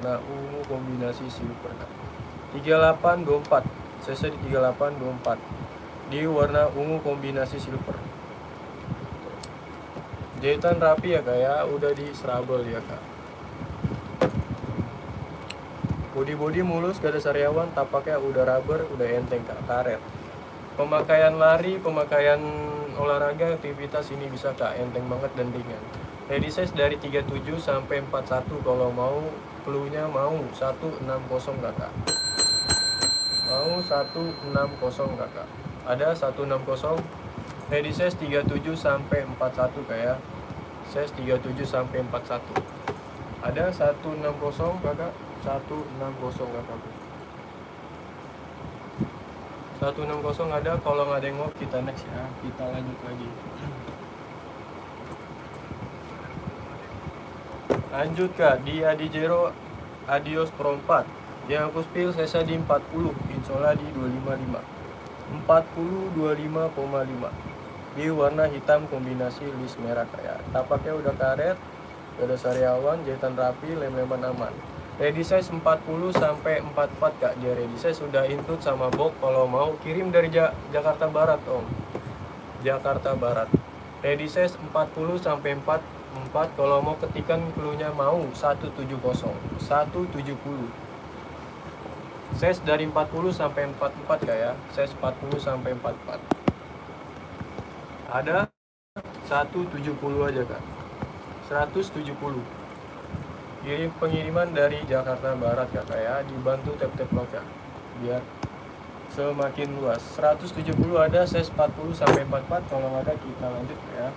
Nah, ungu kombinasi silver kak. 3824 cc di 3824 di warna ungu kombinasi silver. Jahitan rapi ya kak ya, udah di serabel ya kak. Bodi mulus, gak ada sariawan, tapaknya udah rubber, udah enteng kak, karet. Pemakaian lari, pemakaian olahraga, aktivitas ini bisa kak, enteng banget dan ringan. Ready size dari 37 sampai 41, kalau mau cluenya mau 160 kakak. Mau 160 kakak. Ada 160. Ready size 37 sampai 41 kayak. Size 37 sampai 41. Ada 160 kakak. 160 kakak. 160 ada. Kalau nggak ada yang mau kita next ya. Kita lanjut lagi. Lanjut kak, di Adizero Adios Pro 4 yang aku spill saya di 40, insola di 255. 40 25,5 di warna hitam kombinasi list merah kayak. Tapaknya udah karet, udah sariawan, jahitan rapi, lem-leman aman. Ready size 40 sampai 44 kak. Dia ready size sudah include sama box. Kalau mau kirim dari Jakarta Barat om. Jakarta Barat. Ready size 40 sampai 44. Kalau mau ketikan cluenya mau 170. 170. Size dari 40 sampai 44 kayak. Size 40 sampai 44. Ada 170 aja kak. 170. Kirim pengiriman dari Jakarta Barat kak ya, dibantu tap-tap lokal biar semakin luas. 170 ada, size 40 sampai 44. Kalau nggak ada kita lanjut ya.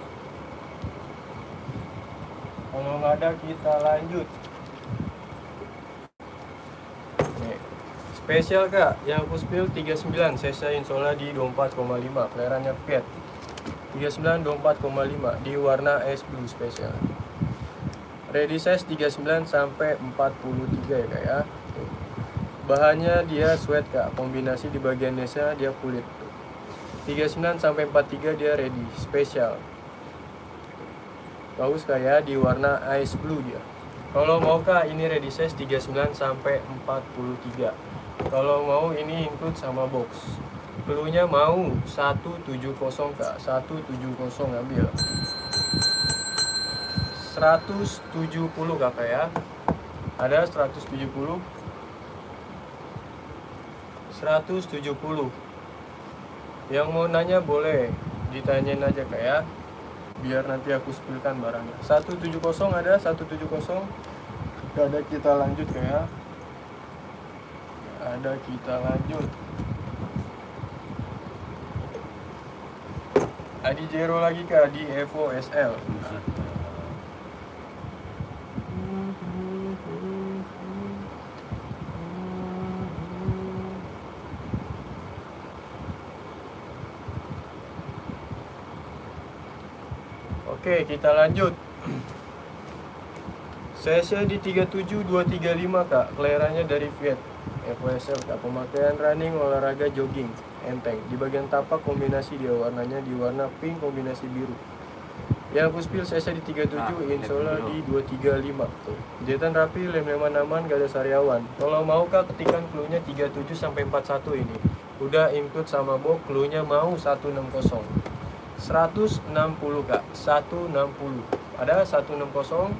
Kalau nggak ada kita lanjut. Nih, spesial kak, yang aku spill 39, cc insola di 24,5, kelarannya Fiat. 39 24,5 di warna ice blue spesial. Ready size 39 sampai 43 ya kak ya. Bahannya dia sweat kak, kombinasi di bagian nesnya dia kulit. 39 sampai 43 dia ready, spesial. Bagus kayak di warna ice blue dia. Kalau mau kak ini ready size 39 sampai 43. Kalau mau ini include sama box. Cluenya mau 170 kak, 170 ambil. 170 kakak ya. Ada 170. 170. Yang mau nanya boleh ditanyain aja kak ya, biar nanti aku spillkan barangnya. 170 ada, 170. Gak ada kita lanjut kak ya. Ada kita lanjut. Adizero lagi kak, di Evo SL. Oke, kita lanjut. CC di 37235 kak, kelahirannya dari Fiat Evo SL kak. Pemakaian running, olahraga, jogging, enteng. Di bagian tapak kombinasi dia warnanya di warna pink kombinasi biru. Yang aku spill CC di 37, insola di 235 tuh. Jahitan rapi, lem-leman aman, gak ada sariawan. Kalau mau kak ketikan cluenya 37 sampai 41 ini. Udah include sama box, cluenya mau 160. 160 kak, 160. Ada 160.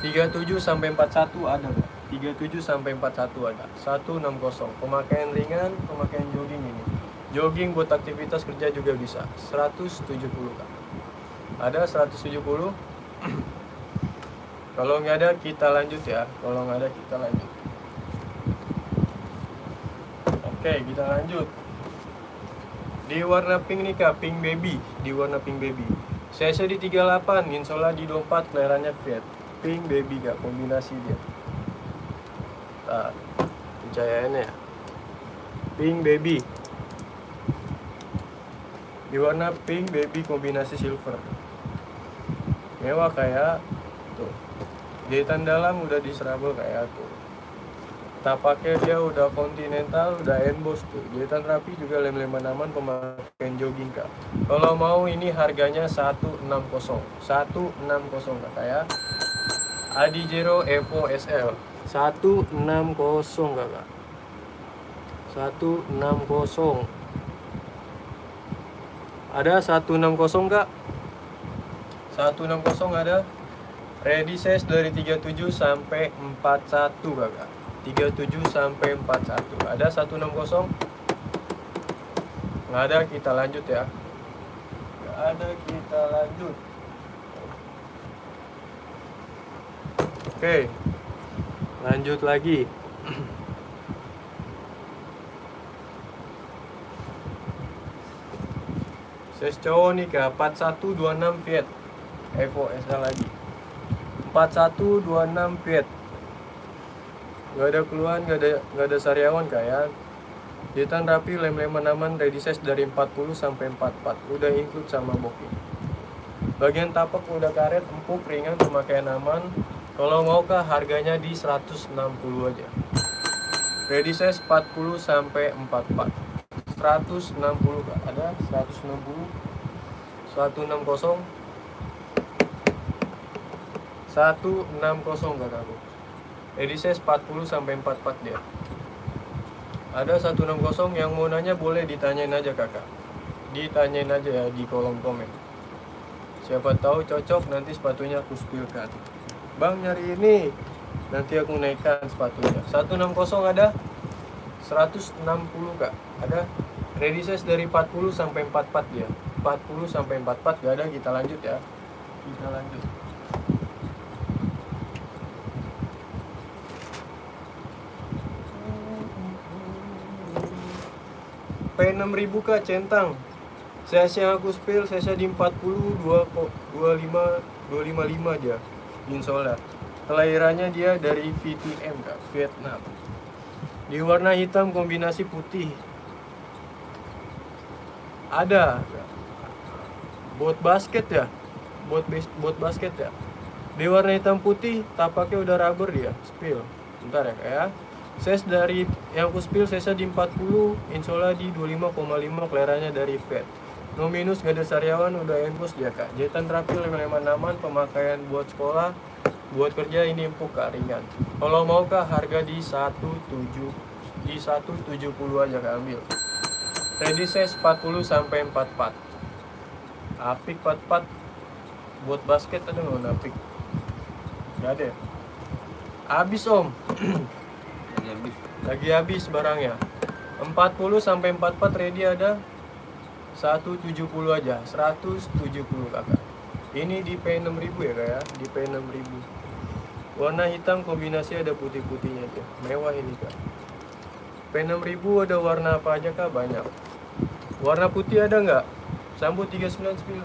37 sampai 41 ada kak. 37 sampai 41 ada. 160. Pemakaian ringan, pemakaian jogging ini. Jogging buat aktivitas kerja juga bisa. 170 kak. Ada 170. Kalau nggak ada kita lanjut ya. Kalau nggak ada kita lanjut. Oke, kita lanjut. Di warna pink nih kak, pink baby. Di warna pink baby. CC di 38, insola di 24, kelahirannya Fiat. Pink baby kak, kombinasi dia. Nah, pencahayaannya ya. Pink baby. Di warna pink baby kombinasi silver. Mewah kayak tuh. Jahitan dalam udah diserabel kayak tuh. Tapaknya dia udah continental, udah emboss tuh. Jahitan rapi juga, lem-leman aman, pemakaian jogging kak. Kalau mau ini harganya 160. 160 kak ya. Adizero Evo SL 160 kakak, 160. Ada 160 kak, 160 ada. Ready size dari 37 sampai 41 kakak, 37 sampai 41. Ada 160? Nggak ada, kita lanjut ya. Nggak ada, kita lanjut. Oke, lanjut lagi. Size cowok nih kak, 4126 Viet Evo SL lagi, 4126 Viet. Gak ada keluhan, gak ada sariawan kak ya. Jahitan rapi, lem-leman aman, ready size dari 40 sampai 44. Udah include sama booking. Bagian tapak udah karet, empuk, ringan, pemakaian aman. Kalau mau kak, harganya di 160 aja. Ready size 40 sampai 44. 160 kak, ada 160, 160, 160 kakakku. Ready size 40 sampai 44 dia. Ada 160 yang mau nanya boleh ditanyain aja kakak. Ditanyain aja ya di kolom komen. Siapa tahu cocok, nanti sepatunya aku spillkan. Bang nyari ini, nanti aku naikkan sepatunya. 160 ada, 160 kak, ada. Ready size dari 40 sampai 44 dia. 40 sampai 44 gak ada, kita lanjut ya. Kita lanjut. P6000 kak, centang. Size yang aku spill, size di 40, 255 dia. Insola. Kelahirannya dia dari VTM kak, Vietnam. Di warna hitam kombinasi putih. Ada bot basket ya, bot basket ya. Di warna hitam putih, tapaknya udah rubber dia, spill. Bentar ya kak ya. Size dari yang aku spill, size di 40, insola di 25,5, kelahirannya dari Viet. No minus, gak ada sariawan, udah endpost dia kak. Jahitan rapi, lem-leman aman, pemakaian buat sekolah, buat kerja ini empuk kak, ringan. Kalau mau kak, harga di 170 aja kak, ambil. Ready size 40 sampai 44. Apik 44. Buat basket ada nggak apik? Gak ada ya? Habis om. Lagi habis barangnya. 40 sampai 44 ready ada. 170 aja, 170 kakak. Ini di P6000 ya kak ya, di P6000. Warna hitam kombinasi ada putih-putihnya tuh. Mewah ini kak. P6000 ada warna apa aja kak? Banyak. Warna putih ada nggak? Sambut 39 spill.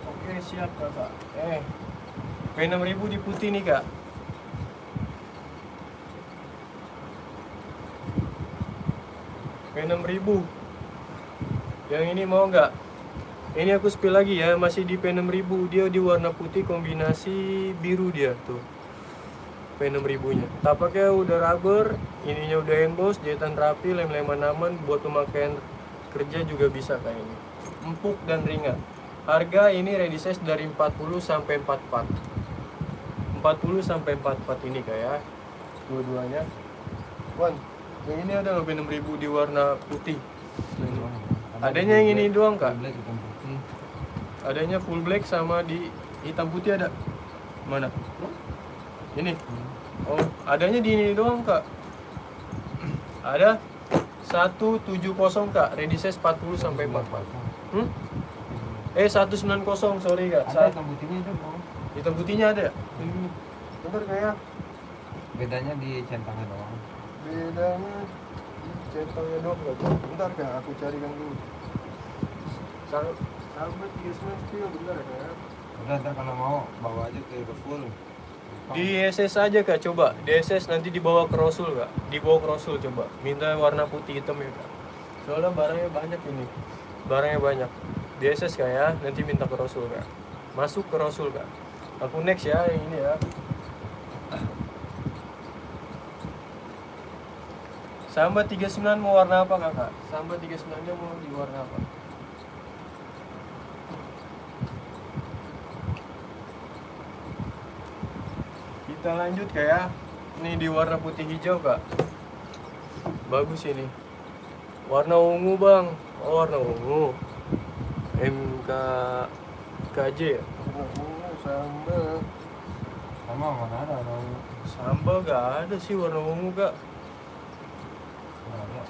Oke siap kakak. P6000 di putih nih kak. P6000. Yang ini mau nggak? Ini aku spill lagi ya, masih di P6000. Dia di warna putih kombinasi biru dia tuh. P6000 nya. Tapaknya udah rubber, ininya udah emboss, jahitan rapi, lem-leman aman, buat pemakaian kerja juga bisa kayak ini. Empuk dan ringan. Harga ini ready size dari 40 sampai 44. 40 sampai 44 ini kayak dua-duanya. Wan, yang ini ada nggak P6000 di warna putih? Adanya yang ini doang kak. Adanya full black sama di hitam putih ada. Mana? Ini. Oh, adanya di ini doang kak. Ada 170 kak, ready size 40 sampai 44. 190, sorry kak. Ada hitam putihnya itu bro. Hitam putihnya ada ya? Bentar kayak. Bedanya di centangnya doang. Bedanya di centangnya doang kak. Bentar kak, aku carikan dulu. Sahabat 39 spill, bentar ya kak. Udah ntar kalau mau bawa aja ke full. Di SS aja kak, coba di SS nanti dibawa ke Rasul kak, dibawa ke Rasul coba, minta warna putih hitam ya kak, soalnya barangnya banyak ini, barangnya banyak. Di SS kak ya, nanti minta ke Rasul kak, masuk ke Rasul kak. Aku next ya yang ini ya. Sambat 39 mau warna apa kakak? Sambat 39 nya mau di warna apa? Kita lanjut Kak ya. Ini di warna putih hijau Kak. Bagus ini. Warna ungu Bang. Oh, warna ungu. MKJ ya? Warna ungu samba. Sama mana ada orang Samba gak ada sih warna ungu Kak. nggak ada.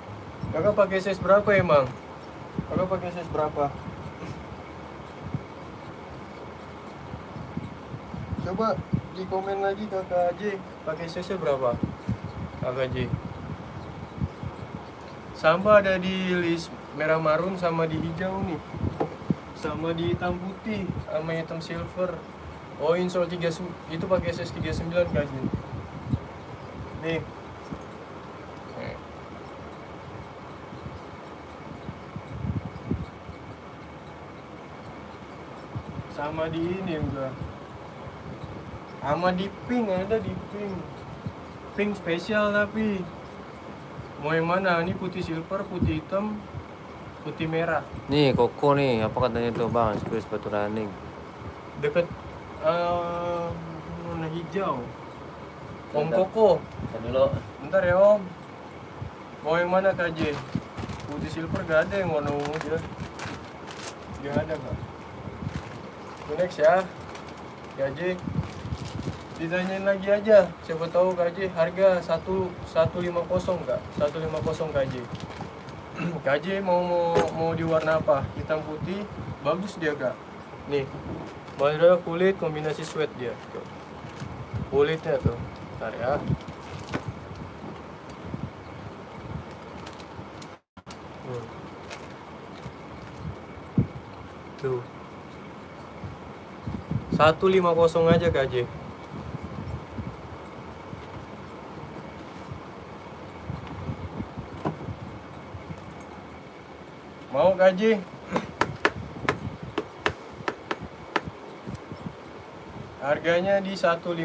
Kakak pakai size berapa emang? Kakak pakai size berapa? Coba di komen lagi Kakak J, pakai size berapa? Kakak J. Samba ada di list merah marun sama di hijau nih. Sama di hitam putih sama hitam silver. Oh, insole 3 itu pakai size 39 Kak J. Nih. Sama di ini udah. Sama di pink, ada di pink. Pink spesial tapi. Mau yang mana? Ini putih silver, putih hitam, putih merah. Nih Koko nih, apa katanya tuh bang? Sepatu running. Deket warna hijau. Om Koko. Dulu. Bentar ya Om. Mau yang mana Kak J? Putih silver gak ada yang warna ungu dia. Gak ada Kak. Next ya. Kak J. Ditanyain lagi aja. Siapa tahu Kak J harga 150 Kak. 150 Kak J. Kak J mau di warna apa? Hitam putih. Bagus dia Kak. Nih. Material kulit kombinasi sweat dia. Tuh. Kulitnya tuh. Bentar ya. Tuh. 150 aja Kak J. Mau Kak J? Harganya di 150.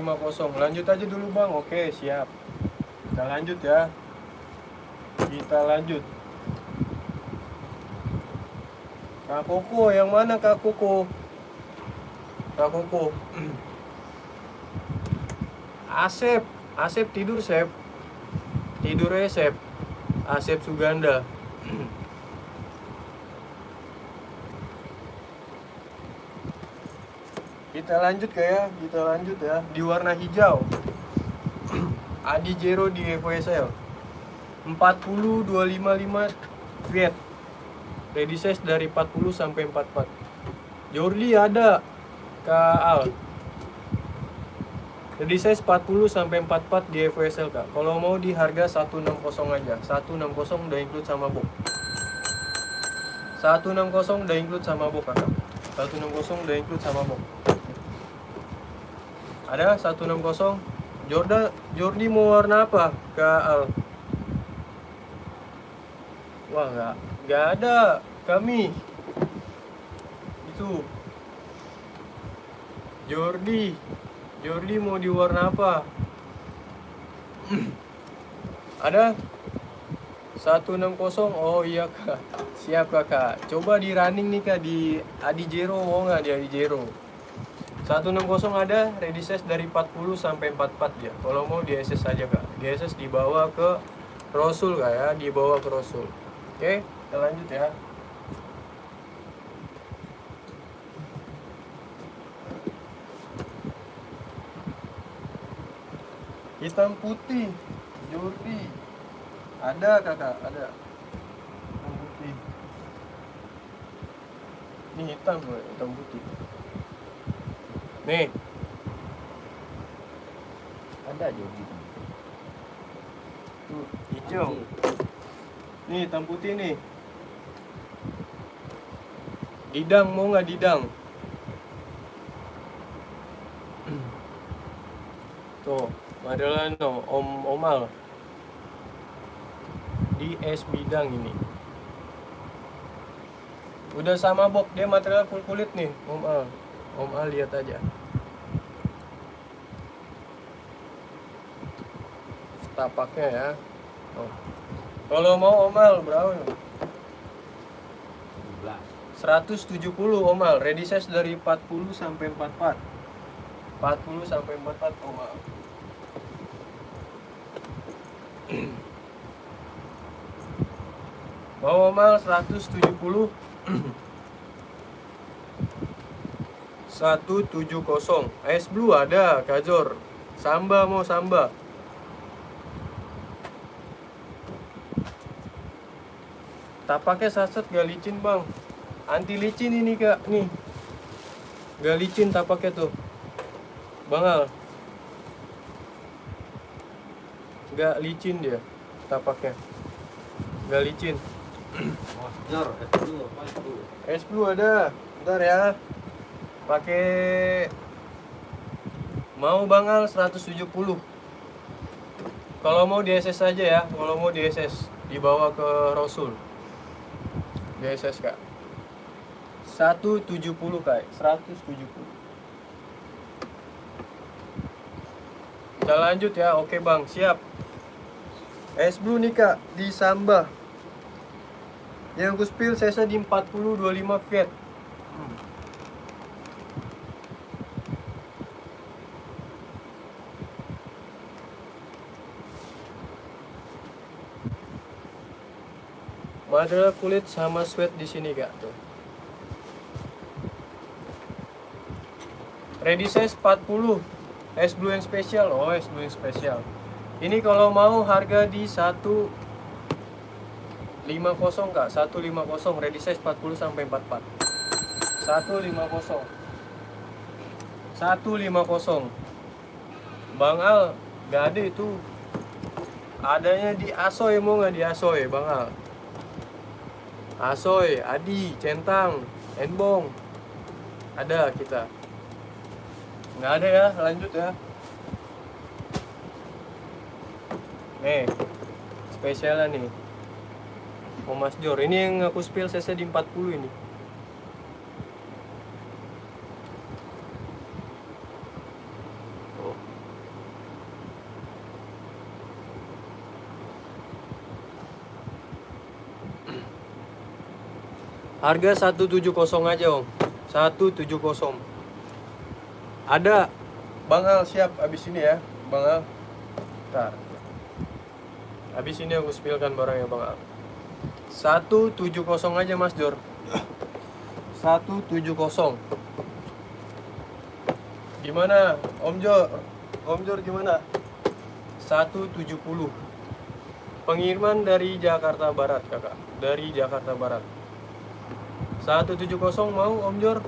Lanjut aja dulu Bang. Oke, siap. Kita lanjut ya. Kita lanjut. Kak Koko, yang mana Kak Koko? Kak Koko. Asep tidur Sep. Tidurnya Sep. Asep Suganda. Kita lanjut ya. Di warna hijau. Adi Jero di FWSL. 40255 Viet. Ready size dari 40 sampai 44. Jordi ada Kak Al. Ready size 40 sampai 44 di FWSL Kak. Kalau mau di harga 160 aja. 160 udah include sama box. 160 udah include sama box Kak. 160 udah include sama box. Ada 160. Jordi mau warna apa Kak Al? Wah, nggak ada kami. Itu Jordi mau di warna apa? Ada 160. Oh iya Kak. Siap Kakak. Coba di running nih Kak di Adi Jero, mau nggak di Adi Jero? 160 ada, ready size dari 40 sampai 44 ya. Kalau mau di SS aja Kak. Di SS dibawa ke Rasul Kak ya, dibawa ke Rasul. Oke, kita lanjut ya. Hitam putih, Jordi. Ada Kakak, ada. Hitam putih. Ini hitam loh, hitam putih. Nih. Ada Jordi. Tuh, hijau. Nih, hitam putih nih. Didang, mau nggak didang? Tuh, Madelano, Omal. Di es bidang ini. Udah sama box, dia material full kulit nih, Om Al lihat aja. Tapaknya ya. Oh. Kalau mau Om Al berapa? 170 Om Al, ready size dari 40 sampai 44. 40 sampai 44 Om Al. Mau amal 170 170. Ice Blue ada, Kajor. Samba mau samba. Tak pakai saset gak licin bang. Anti licin ini kak nih. Gak licin tak pakai tuh. Bangal. Gak licin dia tapaknya. Gak licin. Masjor, itu apa itu? Es Blue ada. Bentar ya. Pakai mau bangal 170. Kalau mau DSS aja ya. Kalau mau DSS dibawa ke Rasul. DSS kak. 170 kak. 170. Kita lanjut ya. Oke bang, siap. Es Blue nih kak di Samba. Yang aku spill saya di 40-25 Fiat. Material kulit sama sweat di sini kak tuh. Ready size 40. Es Blue yang spesial. Oh, es Blue yang spesial. Ini kalau mau harga di 150 kak, 150 ready size 40 sampai 44. 150. 150. Bang Al, gak ada itu. Adanya di Asoy, mau nggak di Asoy, Bang Al? Asoy, Adi, Centang, Enbong. Ada kita. Nggak ada ya, lanjut ya. Nih, spesialnya nih. Oh Mas Jor, ini yang aku spill CC di 40 ini. Oh. Harga 170 aja om. 170. Ada Bang Al siap abis ini ya Bang Al. Bentar. Abis ini aku spillkan barangnya Bang Al. 170 aja Mas Jor. 170. Gimana Om Jor? Om Jor gimana? 170. Pengiriman dari Jakarta Barat kakak. Dari Jakarta Barat. 170 mau Om Jor?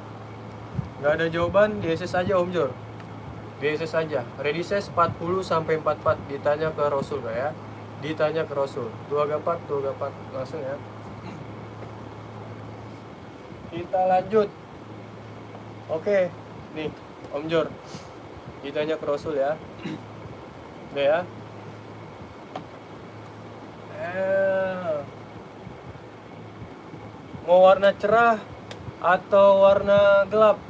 Nggak ada jawaban, DSS aja Om Jor. DSS aja. Ready size 40 sampai 44. Ditanya ke Rasul kak ya. Ditanya ke Rasul. 2 gapat langsung ya. Kita lanjut. Oke, nih Om Jor. Ditanya ke Rasul ya. Udah ya. Mau warna cerah atau warna gelap?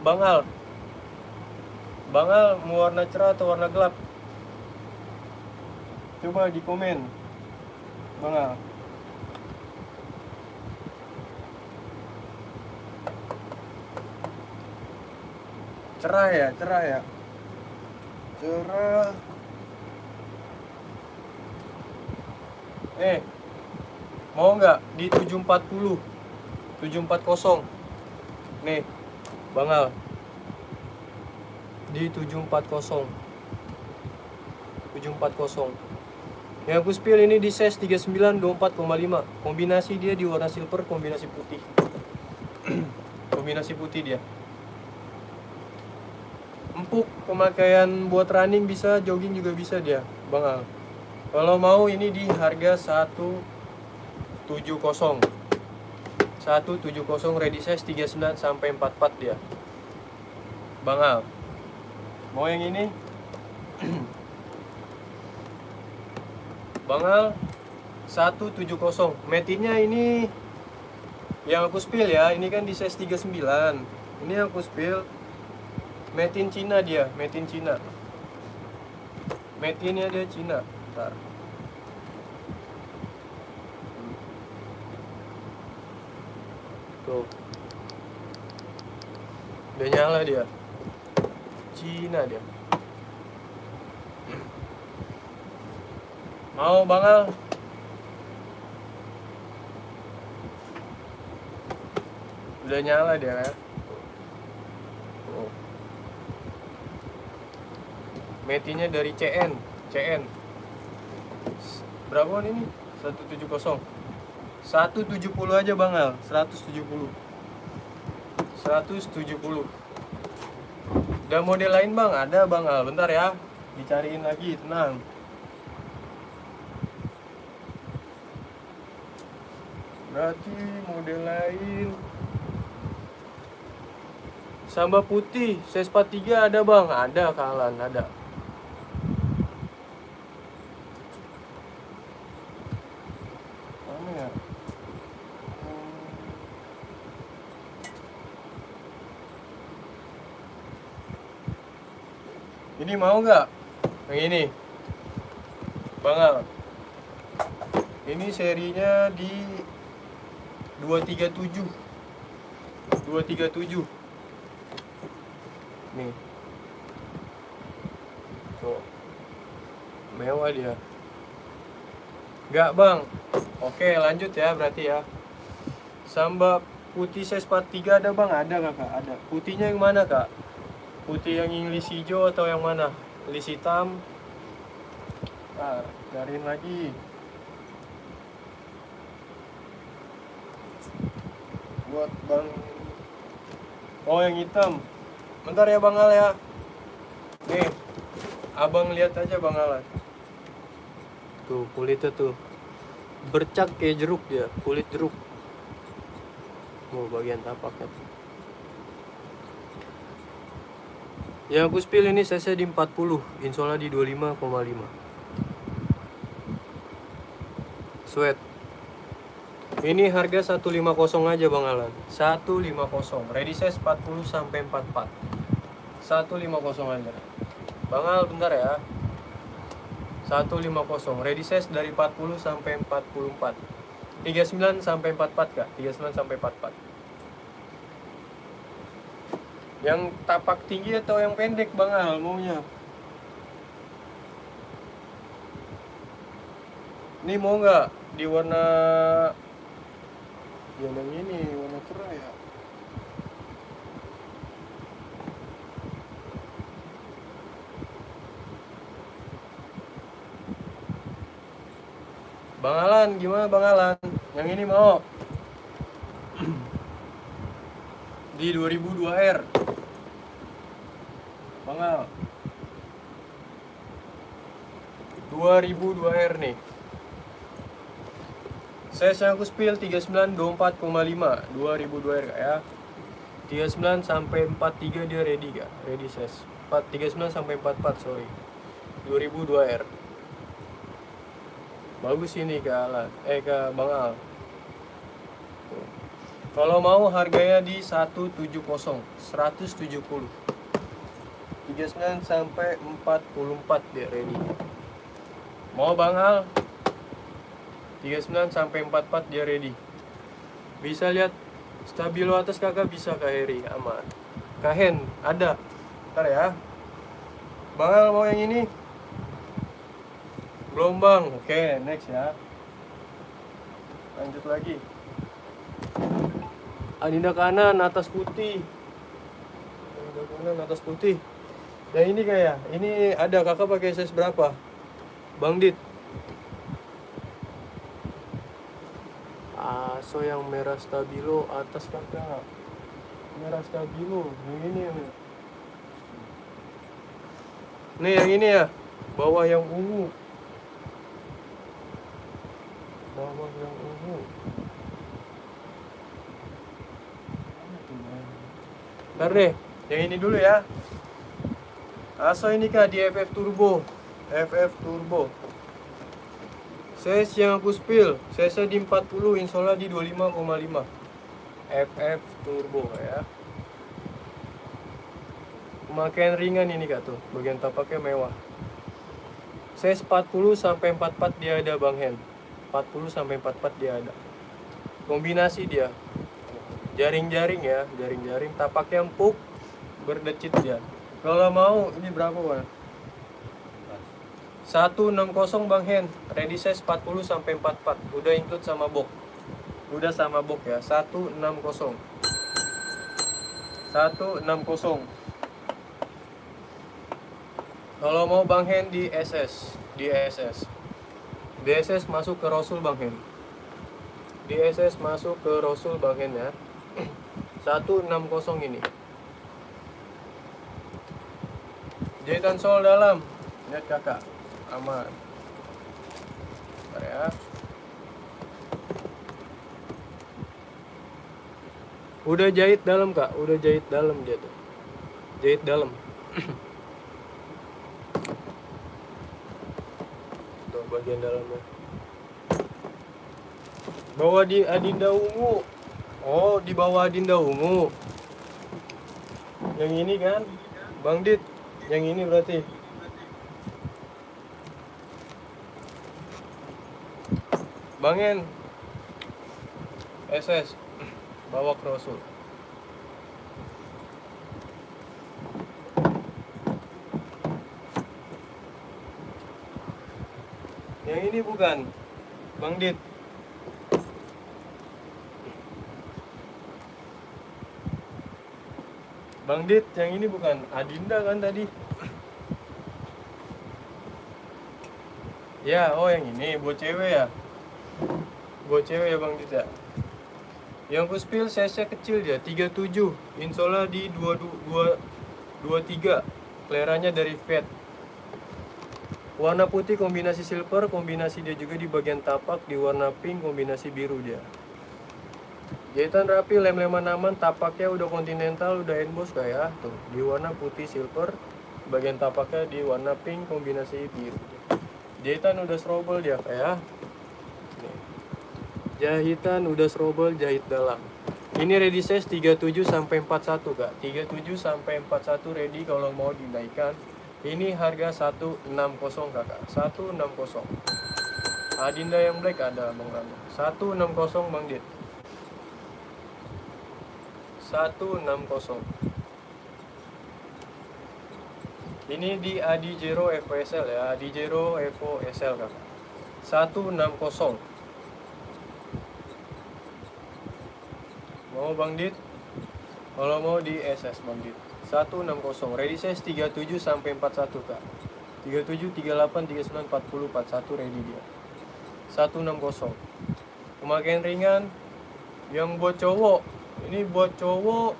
Bang Al. Bang Al mau warna cerah atau warna gelap? Coba di komen. Bang Al. Cerah ya, cerah ya. Cerah. Mau nggak di 740? 740. Nih, Bang Al. Di 740. 740. Yang aku spill ini di size 39 24,5. Kombinasi dia di warna silver, kombinasi putih. Kombinasi putih dia. Empuk, pemakaian buat running bisa, jogging juga bisa dia, Bang Al. Kalau mau ini di harga 170. 170 ready size 39 sampai 44 dia. Bang Al. Mau yang ini? Bang Al 170. Metinnya ini yang aku spill ya. Ini kan di size 39. Ini yang aku spill. Metin Cina dia, metin Cina. Metinnya dia Cina. Bentar. Tuh. Udah nyala dia. Cina dia. Mau Bang Al? Udah nyala dia ya. Oh. Metinya dari CN. Berapa ini? 170. 170 aja Bang Al, 170. 170. Ada model lain Bang? Ada Bang Al. Bentar ya. Dicariin lagi, tenang. Berarti model lain. Samba putih, size 43 ada Bang? Ada kalan, ada. Mana ya? Ini mau nggak? Yang ini, Bang Al. Ini serinya di 237. 237. Nih. Tuh. Mewah dia. Nggak Bang. Oke lanjut ya berarti ya. Samba putih size 43 ada Bang? Ada kakak, ada. Putihnya yang mana kak? Putih yang English hijau atau yang mana? English hitam. Nah, cariin lagi. Buat Bang. Oh yang hitam. Bentar ya Bang Al ya. Nih. Abang lihat aja Bang Al. Tuh kulitnya tuh. Bercat kayak jeruk dia, kulit jeruk. Oh bagian tapaknya tuh. Yang aku spill ini size di 40, insola di 25,5. Sweat. Ini harga 150 aja Bang Alan. 150. Ready size 40 sampai 44. 150 aja. Bang Al bentar ya. 150. Ready size dari 40 sampai 44. 39 sampai 44 Kak. 39 sampai 44. Yang tapak tinggi atau yang pendek Bang Al maunya? Ini mau nggak di warna yang ini, warna cerah ya? Bang Alan, gimana Bang Alan? Yang ini mau? Di 2002R. Bang Al. 2002R nih. Size yang aku spill 39 24,5. 2002R Kak ya. 39 sampai 43 dia ready Kak. Ready size. 39 sampai 44 sorry. 2002R. Bagus ini Kak Alan. Kak Bang Al. Kalau mau harganya di 170. 170. 39 sampai 44 dia ready. Mau Bang Al? 39 sampai 44 dia ready. Bisa lihat stabilo atas kakak bisa Kak Heri, aman. Kak Hen ada. Ntar ya. Bang Al mau yang ini? Belum Bang. Oke, next ya. Lanjut lagi. Adinda kanan atas putih. Adinda kanan atas putih. Yang ini kayak, ini ada kakak pakai size berapa? Bang Dit. So yang merah stabilo atas kakak. Merah stabilo. Yang ini ya. Nih yang ini ya. Bawah yang ungu. Bawah yang ungu. Ntar deh, yang ini dulu ya. Aso ini Kak di FF Turbo. FF Turbo. Size yang aku spill, size di 40, insola di 25,5. FF Turbo ya. Pemakaian ringan ini Kak tuh, bagian tapaknya mewah. Size 40 sampai 44 dia ada Bang Hen. 40 sampai 44 dia ada. Kombinasi dia. Jaring-jaring ya, jaring-jaring, tapaknya empuk, berdecit dia. Kalau mau ini berapa Wan? 160 Bang Hen, ready size 40 sampai 44. Udah include sama box. Udah sama box ya. 160. 160. Kalau mau Bang Hen di SS, di SS. Di SS masuk ke Rasul Bang Hen. Di SS masuk ke Rasul Bang Hen ya. 160 ini. Jahitan sol dalam. Lihat kakak. Aman. Bentar ya. Udah jahit dalam kak. Udah jahit dalam dia tuh. Jahit dalam. Tuh bagian dalamnya. Bawa di Adinda ungu. Oh, di bawah Adinda ungu. Yang ini kan, Bang Dit. Yang ini berarti. Bang En. SS. Bawa ke Rasul. Yang ini bukan, Bang Dit. Bang Dit, yang ini bukan Adinda kan tadi? Ya, oh yang ini buat cewek ya? Buat cewek ya Bang Dit ya? Yang kuspil size kecil dia, 37. Insola di 23. Kleranya dari Fed. Warna putih kombinasi silver, kombinasi dia juga di bagian tapak di warna pink kombinasi biru dia. Jahitan rapi, lem-leman aman, tapaknya udah kontinental, udah emboss kayak tuh di warna putih silver, bagian tapaknya di warna pink kombinasi biru. Jahitan udah strobel dia kayak. Jahitan udah strobel, jahit dalam. Ini ready size 37 sampai 41 kak. 37 sampai 41 ready kalau mau dinaikkan. Ini harga 160 kakak. 160. Adinda yang black ada Bang Rama. 160 Bang Dit. 160. Ini di Adizero Evo SL ya, Adizero Evo SL kakak. 160. Mau Bang Dit? Kalau mau di SS Bang Dit. 160. Ready size 37 sampai 41 kak. 37, 38, 39, 40, 41 ready dia. 160. Pemakaian ringan. Yang buat cowok. Ini buat cowok.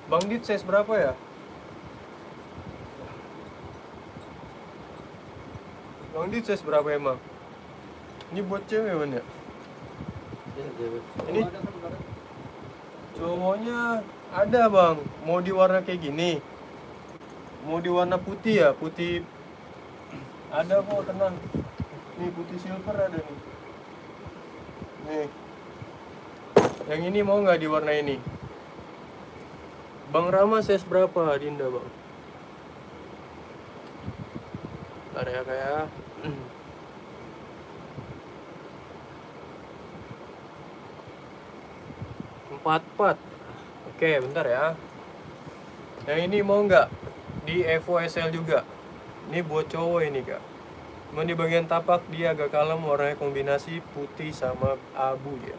Bang Dit size berapa ya? Bang Dit size berapa emang? Ini buat cewek Bang ya? Ini cowoknya ada Bang. Mau di warna kayak gini. Mau di warna putih ya, putih. Ada kok, tenang. Nih putih silver ada nih. Nih. Yang ini mau nggak di warna ini? Bang Rama size berapa Dinda Bang? Bentar ya kayak. Empat. Oke, bentar ya. Yang ini mau nggak? Di Evo SL juga. Ini buat cowok ini kak. Cuman di bagian tapak dia agak kalem, warnanya kombinasi putih sama abu dia.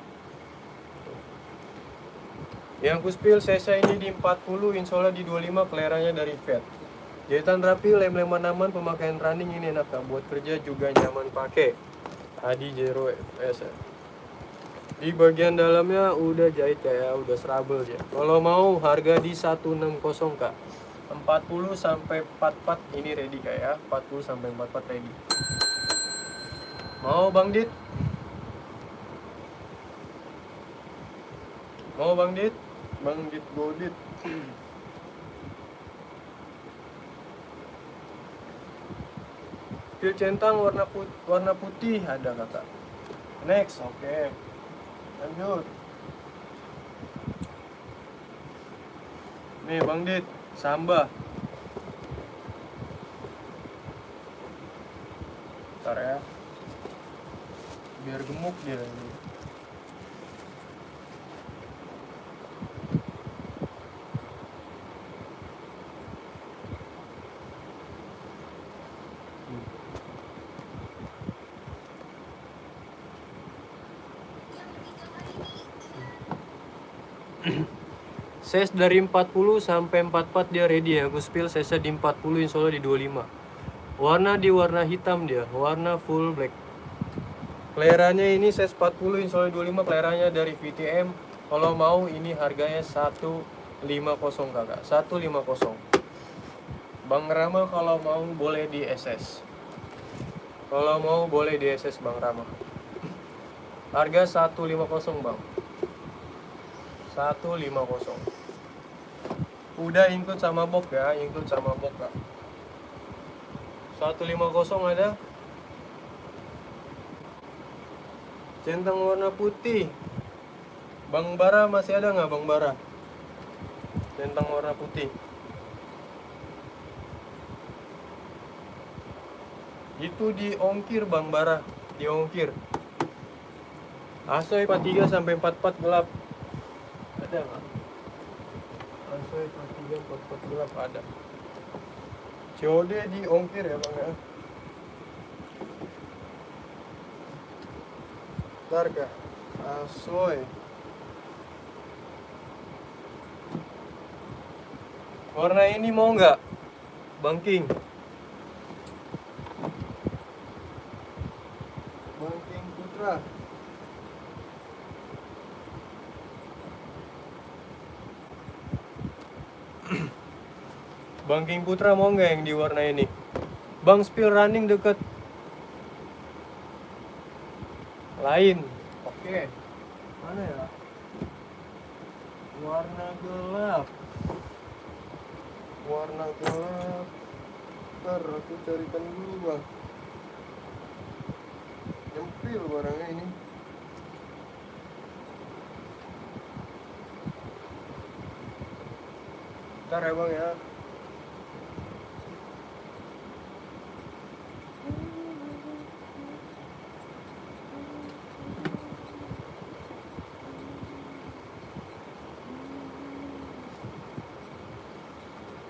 Yang kuspil size ini di 40, insola di 25, keleranya dari Fed. Jahitan rapi, lem-leman aman, pemakaian running ini enak kak. Buat kerja juga nyaman pakai. Adizero SL. Di bagian dalamnya udah jahit kayak udah serabel ya. Kalau mau harga di 160 kak. 40 sampai 44 ini ready kayak 40 sampai 44 ready. Mau Bang Dit? Mau Bang Dit? Bang Dit Godit. Pil centang warna putih ada kakak. Next, oke. Lanjut. Nih Bang Dit, Samba. Bentar ya. Biar gemuk dia ini. Size dari 40 sampai 44 dia ready ya. Aku spill size di 40, insya Allah di 25. Warna hitam dia, warna full black. Kelahirannya ini size 40, insya Allah 25. Kelahirannya dari VTM. Kalau mau ini harganya 150 kakak, 150. Bang Rama kalau mau boleh di SS. Kalau mau boleh di SS Bang Rama. Harga 150 bang. 150. Udah include sama box ya, include sama box kak. 150 ada. Centang warna putih. Bang Bara masih ada nggak Bang Bara? Centang warna putih. Itu diongkir Bang Bara, diongkir. Asoy 43 sampai 44 gelap. Ada nggak? Asoy 43 44 gelap ada. COD diongkir ya Bang ya. Bentar kak. Asoy. Warna ini mau nggak? Bang King. Bang King Putra. Bang King Putra mau nggak yang di warna ini? Bang spill running deket lain. Oke. Mana ya? Warna gelap. Warna gelap. Ntar aku carikan dulu bang. Nyempil barangnya ini. Ntar ya bang ya.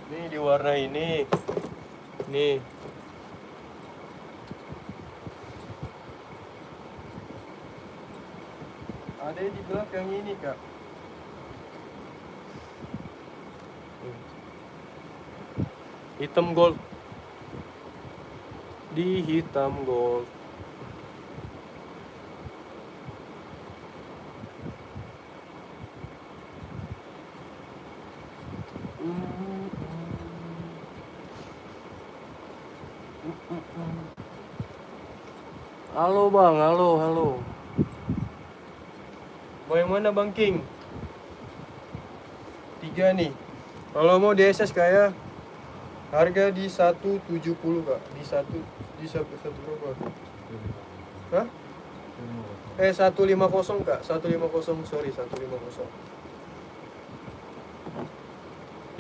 Ini di warna ini. Nih. Ada di gelap yang ini, Kak. Hitam gold. Di hitam gold. Halo bang, halo. Mau yang mana Bang King? 3 nih. Kalau mau DSS kayak harga di 170 kak. Di satu berapa? Hah? 150 kak. 150 sorry 150.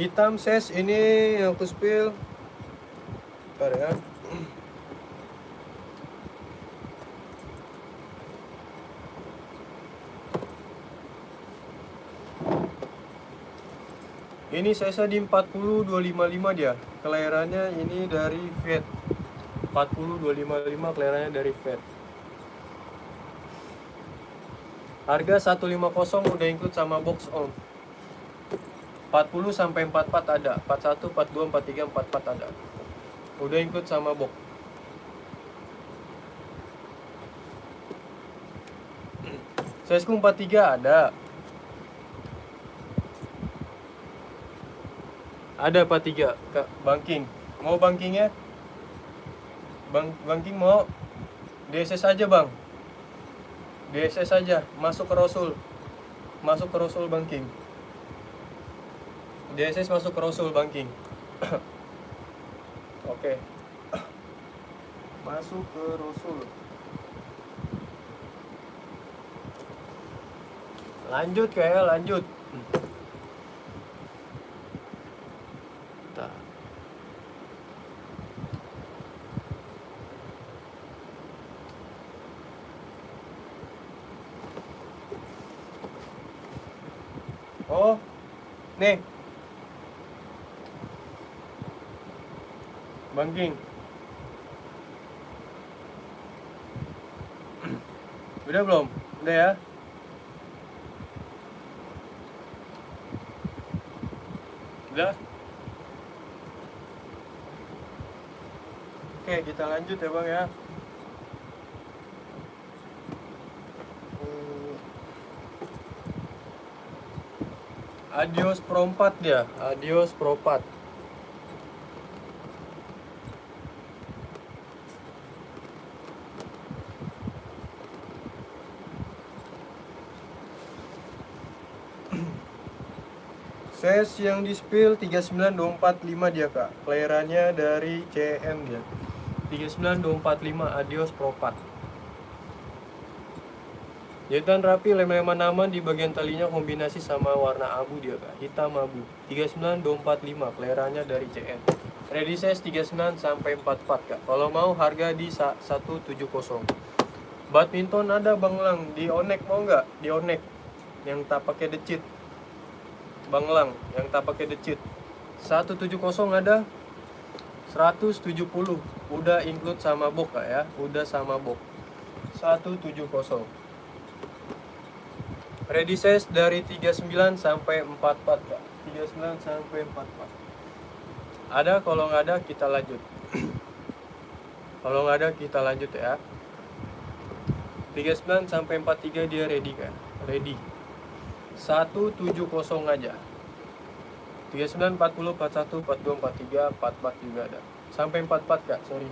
Hitam ses ini yang aku spill. Bentar ya. Ini saya di 40255 dia. Kelahirannya ini dari Vet. 40255 kelahirannya dari Vet. Harga 150 udah include sama box om. 40 sampai 44 ada. 41, 42, 43, 44 ada. Udah include sama box. Size 43 ada. Ada 43 Kak Bangking. Mau Bangkingnya? Bangking mau? DSS aja bang. DSS aja. Masuk ke Rasul. Masuk ke Rasul Bangking. DSS masuk ke Rasul Bangking. Oke. Masuk ke Rasul. Lanjut kayak lanjut. Oh, nih, Bangking. Udah belum? Udah ya? Udah? Oke, kita lanjut ya bang ya. Adios Pro 4 dia, Adios Pro 4. Ses yang di spill 39245 dia kak. Clearannya dari CM dia. 39245 Adios Pro 4. Jahitan rapi, lem-leman aman di bagian talinya kombinasi sama warna abu dia kak. Hitam abu. 39245 clearannya dari CM. Ready size 39 sampai 44 kak. Kalau mau harga di 170. Badminton ada Bang Lang di Onek, mau nggak? Di Onek yang tak pakai decit. Bang Lang yang tak pakai decit. 170 ada. 170 udah include sama box kak ya. Udah sama box. 170. Ready size dari 39 sampai 44 kak. 39 sampai 44. Ada, kalau nggak ada kita lanjut. Kalau nggak ada kita lanjut ya. 39 sampai 43 dia ready kan? Ready. 170 aja. 39, 40, 41, 42, 43, 44 juga ada. Sampai 44 kak, sorry.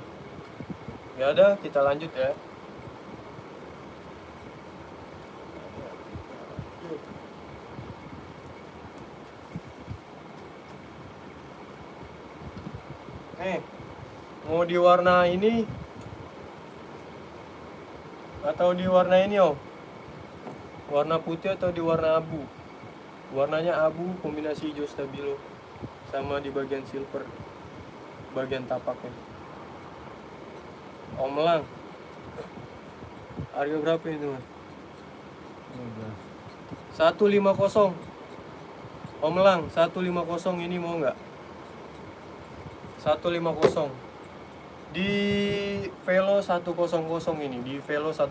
Nggak ada, kita lanjut ya. Mau di warna ini atau di warna ini om? Warna putih atau di warna abu? Warnanya abu kombinasi hijau stabilo sama di bagian silver bagian tapaknya. Om Lang, harga berapa itu mas? 150. Om Lang 150 ini mau nggak? 150 di Velo 100 ini, di Velo 100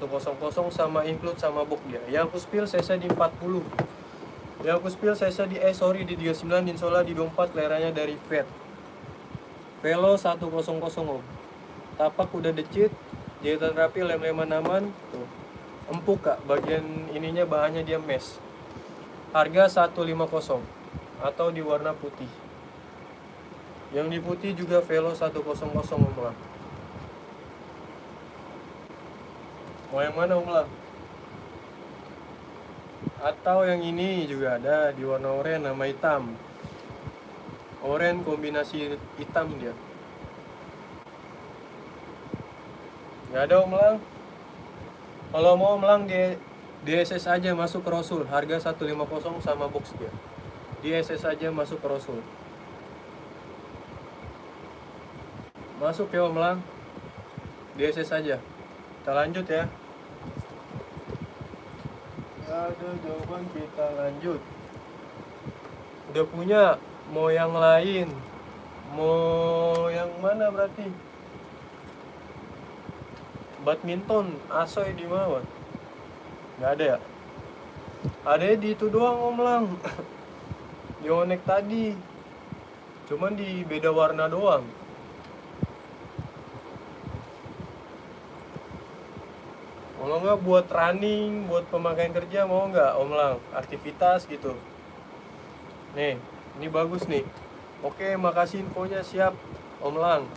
sama include sama box dia. Yang aku spill saya di 40. Yang aku spill saya di di 39, insola di 24, leranya dari Vet. Velo 100 om. Tapak udah decit, jahitan rapi, lem-leman aman. Tuh. Empuk kak, bagian ininya bahannya dia mesh. Harga 150 atau di warna putih. Yang di putih juga Velo 100 om Lang. Mau yang mana om Lang? Atau yang ini juga ada di warna oranye sama hitam. Oranye kombinasi hitam dia. Gak ada om Lang. Kalau mau om Lang di DSS aja masuk ke Rasul. Harga 150 sama box dia. Di SS aja masuk ke Rasul. Masuk ya om Lang. DSS aja. Kita lanjut ya. Ada jawaban, kita lanjut. Udah punya, mau yang lain, mau yang mana berarti? Badminton, Asoy di mana? Nggak ada ya? Ada di itu doang om Lang. Di Onek tadi, cuman di beda warna doang. Kalau nggak buat running, buat pemakaian kerja mau nggak om Lang? Aktivitas gitu. Nih, ini bagus nih. Oke, makasih infonya, siap om Lang.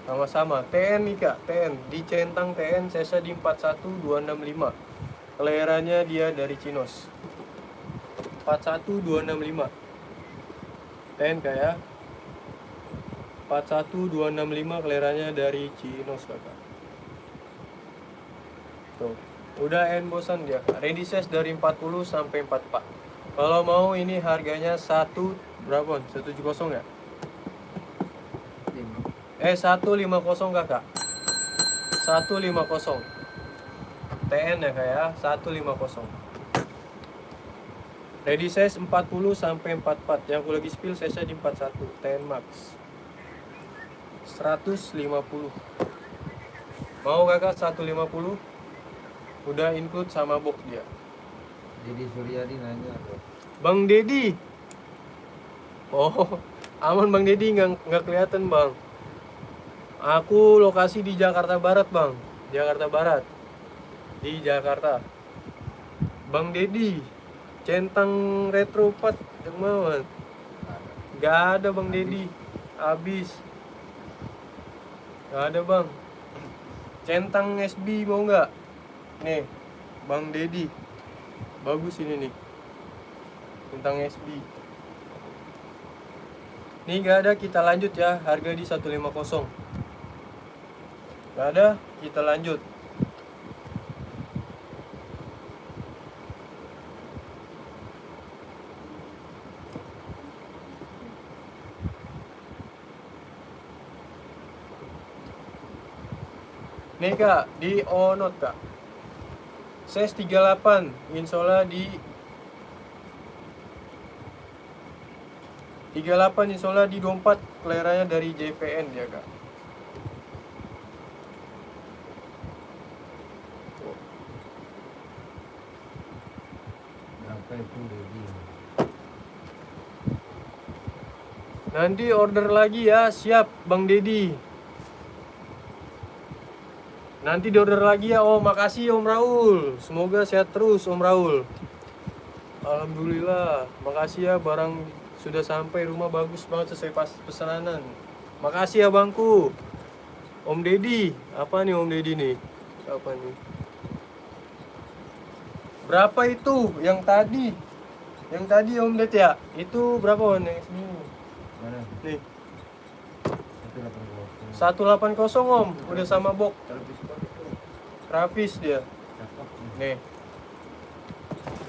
Sama-sama. TN nih kak, TN di centang TN Sesa di 41265. Kelahirannya dia dari Cinos. 41265. TN kak ya. 41265 kelahirannya dari Cinos kakak. Tuh. Udah N bosan dia kak. Ready size dari 40 sampai 44. Kalau mau ini harganya 1 berapa? 170 ya? 150 kakak. 150. TN ya kak ya, 150. Ready size 40 sampai 44. Yang aku lagi spill size di 41. TN max. 150. Mau kakak 150? Udah include sama box dia. Dedi Suryadi nanya. Bang Dedi. Oh, aman Bang Deddy, nggak kelihatan Bang. Aku lokasi di Jakarta Barat Bang, Jakarta Barat, di Jakarta. Bang Deddy, centang retro 4 yang mana? Nggak ada Bang Deddy, habis. Nggak ada Bang. Centang SB mau nggak? Nih, Bang Deddy, bagus ini nih, centang SB. Nih nggak ada, kita lanjut ya, harga di 150. Nggak ada, kita lanjut. Nih kak, di Onot kak, size 38, insola di 38, insola di 24, keleranya dari JPN dia kak. Berapa itu Dedi? Nanti order lagi ya, siap Bang Deddy. Nanti di order lagi ya. Oh makasih Om Raul, semoga sehat terus Om Raul. Alhamdulillah, makasih ya, barang sudah sampai rumah, bagus banget sesuai pas pesanan. Makasih ya Bangku. Om Deddy, apa nih Om Deddy nih? Apa nih? Berapa itu yang tadi? Yang tadi Om Ded ya? Itu berapa Om? Yang sini. Mana? Nih, 180. 180 Om, udah sama box. Travis dia. Cakep. Nih.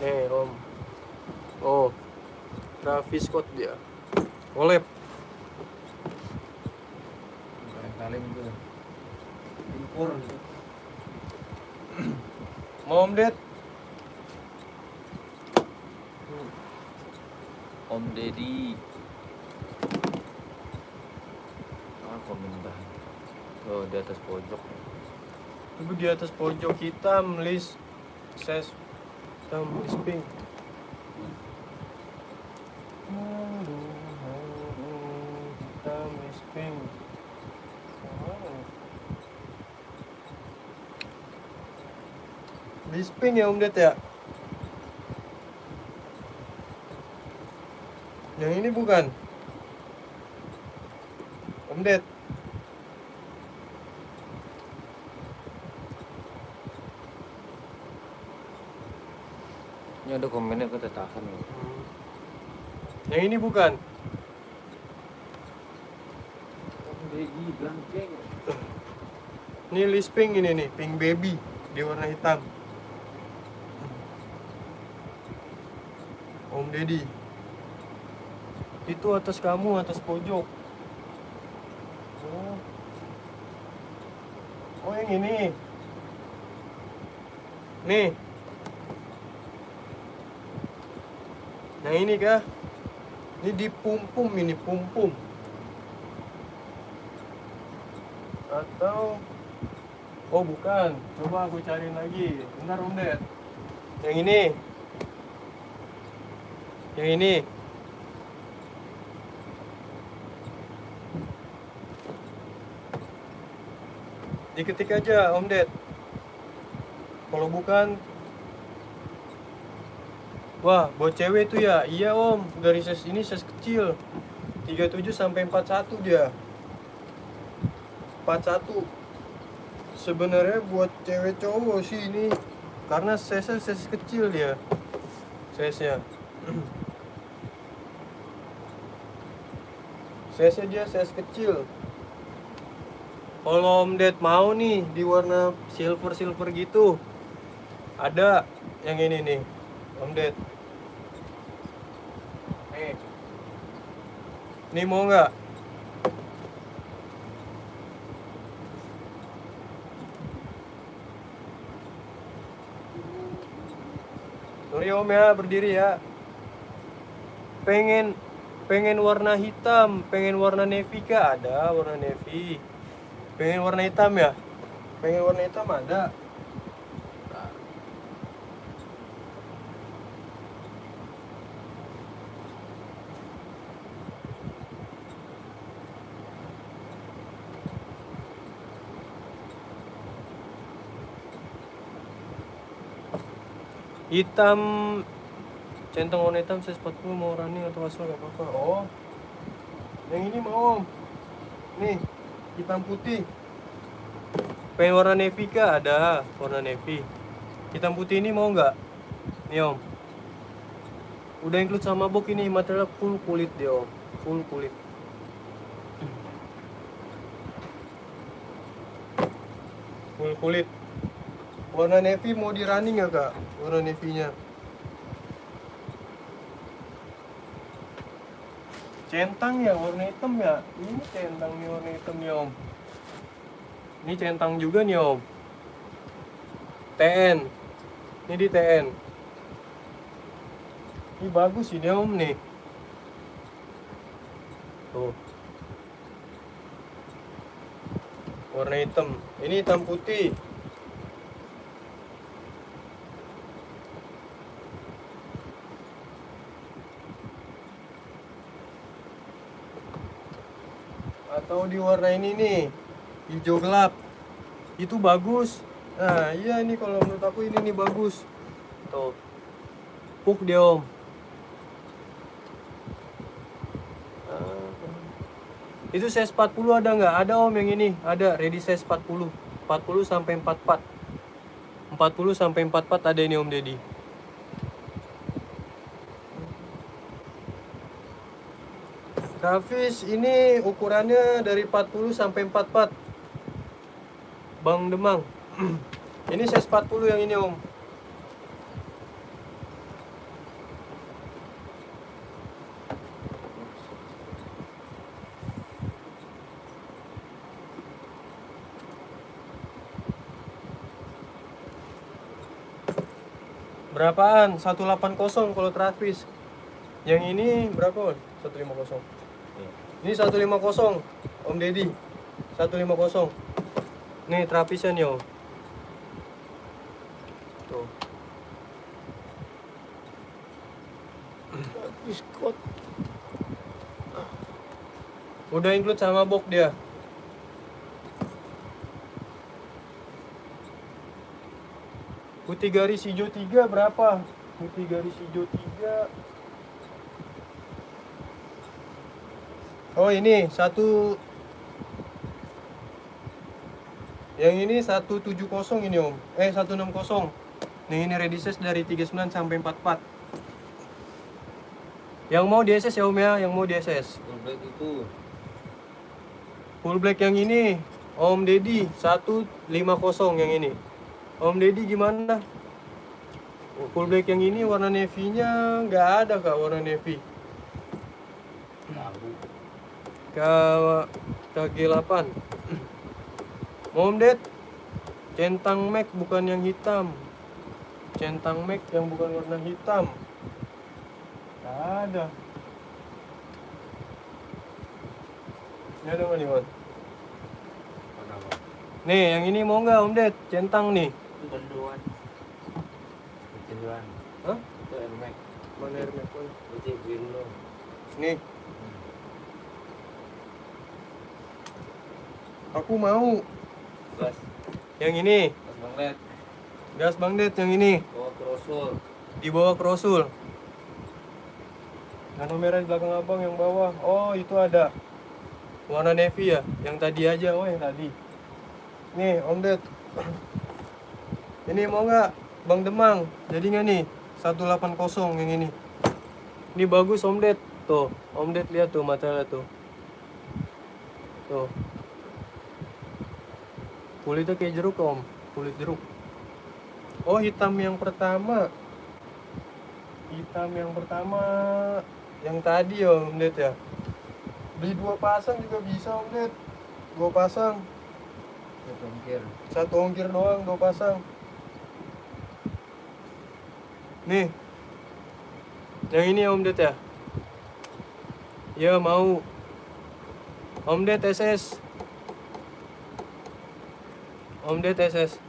Nih Om. Oh. Travis Scott dia. Olep. Kaleng-kaleng itu. Impor. Mau Om Ded? Om Deddy. Komen bahan. Oh, di atas pojok. Itu di atas pojok hitam, list size hitam, list pink. Hitam, list pink. List pink ya Om Ded ya? Yang ini bukan? Om Ded. Ini ada komennya kita tahan nih. Yang ini bukan? Dedi Blanceng. Ini list pink ini nih, pink baby di warna hitam. Om Deddy. Itu atas kamu, atas pojok. Oh. Oh yang ini. Nih. Nah ini kah? Ini di pum-pum ini, pum-pum. Atau oh bukan, coba aku cariin lagi. Bentar Om Ded. Yang ini. Yang ini. Diketik aja Om Ded. Kalau bukan, wah buat cewek tuh ya. Iya Om, dari size ini size kecil, 37 sampai 41 dia. 41. Sebenarnya buat cewek cowok sih ini, karena size kecil dia. Size-nya. Size-nya dia size kecil. Kalau Om Ded mau nih di warna silver gitu, ada yang ini nih, Om Ded. Nih, ini mau nggak? Sorry Om ya, berdiri ya. Pengen warna hitam, pengen warna navy kah? Ada warna navy. Pengen warna hitam ya? Pengen warna hitam ada. Hitam, centang warna hitam size 40 mau running atau casual gak apa-apa. Oh, yang ini mau om. Nih, hitam putih. Pengen warna navy kah? Ada warna navy. Hitam putih ini mau nggak? Nih om. Udah include sama box ini, material full kulit dia om. Full kulit. Full kulit. Warna navy mau di running nggak kak? Warna navy-nya. Centang ya warna hitam ya. Ini centang nih warna hitam nih om. Ini centang juga nih om. TN. Ini di TN. Ini bagus ini om nih. Tuh. Warna hitam. Ini hitam putih. Atau di warna ini nih, hijau gelap. Itu bagus. Nah iya nih kalau menurut aku ini nih bagus. Tuh. Puk dia om. Itu size 40 ada nggak? Ada om yang ini. Ada ready size 40. 40 sampai 44. 40 sampai 44 ada ini om Deddy. Grafis ini ukurannya dari 40 sampai 44. Bang Demang. Ini size 40 yang ini om. Berapaan? 180 kalau Travis. Yang ini berapa? 150. Ini 150 Om Deddy. 150. Nih Travisnya nih om. Tuh. Biskot. Udah include sama box dia. Putih garis hijau 3 berapa? Putih garis hijau 3. Oh ini satu. Yang ini 170 ini om. 160. Nih ini ready size dari 39 sampai 44. Yang mau di SS ya om ya, yang mau di SS. Full black itu. Full black yang ini Om Deddy 150 yang ini. Om Deddy gimana? Full black yang ini warna navy-nya nggak ada kak warna navy. KG8. Mau Om Ded? Centang Mac bukan yang hitam. Centang Mac yang bukan warna hitam. Nggak ada. Ini ada nggak nih Wan? Nih yang ini mau nggak Om Ded? Centang nih. Itu banduan. Banduan. Hah? Itu Air Max. Mana Air Max? Itu Virlo. Nih. Aku mau Gas. yang ini. Gas Banglet. Gas Bang Ded yang ini. Bawa Krosul. Dibawa ke Rasul. Nano merah di belakang abang yang bawah. Oh itu ada. Warna navy ya. Yang tadi aja. Oh yang tadi. Nih Om Ded. Ini mau nggak Bang Demang? Jadi nggak nih 180 yang ini. Ini bagus Om Ded. Tuh Om Ded lihat tuh materialnya tuh. Tuh. Kulitnya kayak jeruk om. Kulit jeruk. Oh hitam yang pertama. Hitam yang pertama. Yang tadi ya Om Ded ya. Beli 2 pasang juga bisa Om Ded. 2 pasang. Satu ongkir. 1 ongkir doang 2 pasang. Nih. Yang ini Om Ded ya. Ya mau. Om Ded SS. Om Ded SS.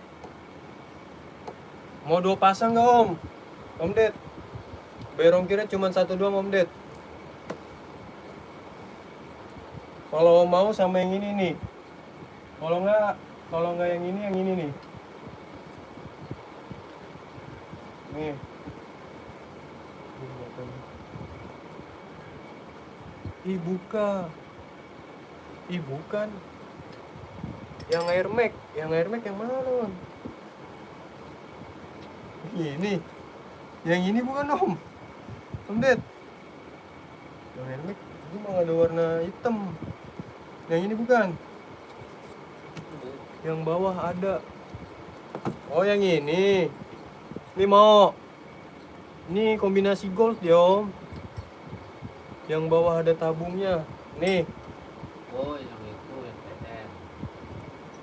Mau 2 pasang nggak Om? Om Ded. Bayar ongkirnya cuma 1 doang Om Ded. Kalau mau sama yang ini nih. Kalau nggak yang ini nih. Nih. Ih buka. Ih bukan. Yang Air Max yang mana Om? Ini. Yang ini bukan Om. Om Ded. Yang Air Max itu malah ada warna hitam. Yang ini bukan. Yang bawah ada. Oh yang ini. Ini mau. Ini kombinasi gold ya Om. Yang bawah ada tabungnya. Nih. Oh, yang itu yang TN.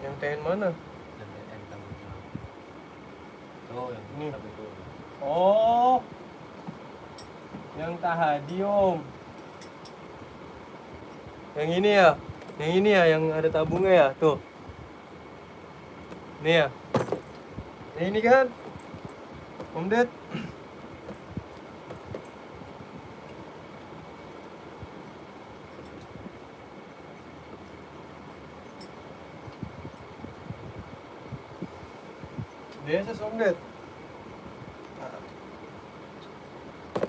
Yang TN mana? Yang TN tabungnya. Oh, yang Ini. tapi itu. Oh. Yang tadi Om. Yang ini ya. Yang ini ya yang ada tabungnya ya. Tuh. Ini ya. Yang ini kan. Om Ded. DSS Om Ded.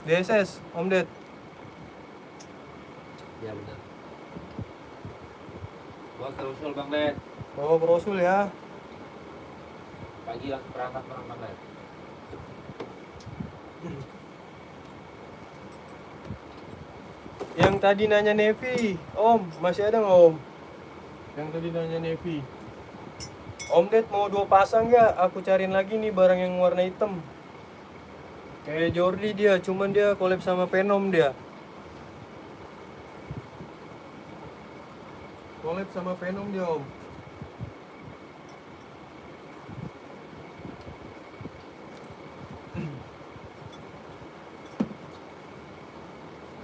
DSS Om Ded. Ya benar. Gua ke usul Bang Led. Bawa brosul ya. Pagi langsung berangkat bareng Bang Led. Yang tadi nanya Nevi, Om, masih ada nggak Om? Yang tadi nanya Nevi. Om Ded mau 2 pasang nggak? Aku cariin lagi nih barang yang warna hitam. Kayak Jordi dia, cuman dia collab sama Venom dia. Collab sama Venom dia Om.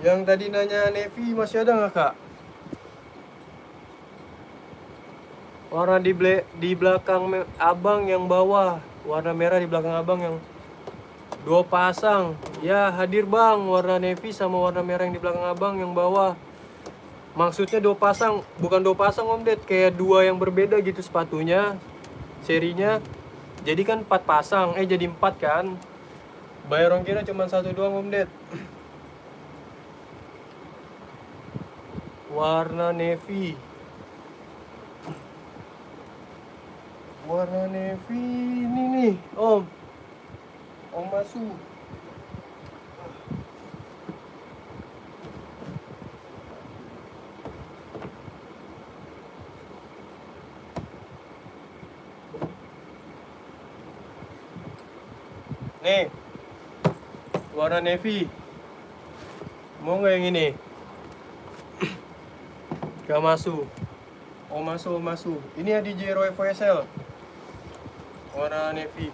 Yang tadi nanya Nevi masih ada nggak Kak? Warna di belakang abang yang bawah, warna merah di belakang abang yang 2 pasang. Ya hadir bang, warna navy sama warna merah yang di belakang abang yang bawah. Maksudnya 2 pasang, bukan 2 pasang Om Ded, kayak 2 yang berbeda gitu sepatunya, serinya. Jadi kan 4 pasang, jadi 4 kan. Bayar ongkirnya cuma 1 doang Om Ded. Warna navy. Warna navy ini nih, Om. Om masuk. Nih. Warna navy. Mau nggak yang ini? Gak masuk. Oh masuk. Ini ada Jero FSL. Warna navy.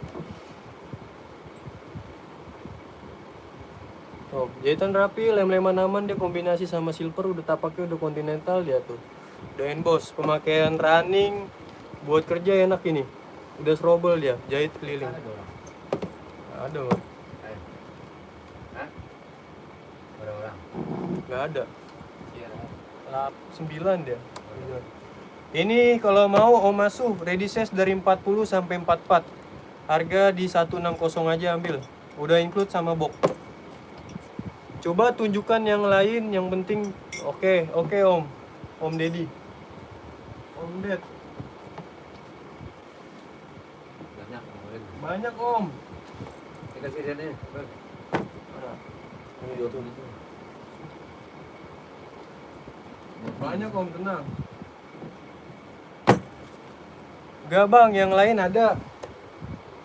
Oh, jahitan rapi, lem-leman aman, dia kombinasi sama silver, udah tapaknya udah continental dia tuh. Udah boss, pemakaian running buat kerja enak ini. Udah serobel dia, jahit keliling. Ada orang. Ada Bang. Hah? Orang. Nggak ada. Iya. 9 dia. Ini kalau mau Om masuk ready size dari 40 sampai 44. Harga di 160 aja ambil. Udah include sama box. Coba tunjukkan yang lain, yang penting oke Om. Om Dedi. Om Ded. Banyak Om. Dikasih sini. Mana? Ini itu. Banyak Om, tenang. Enggak Bang, yang lain ada.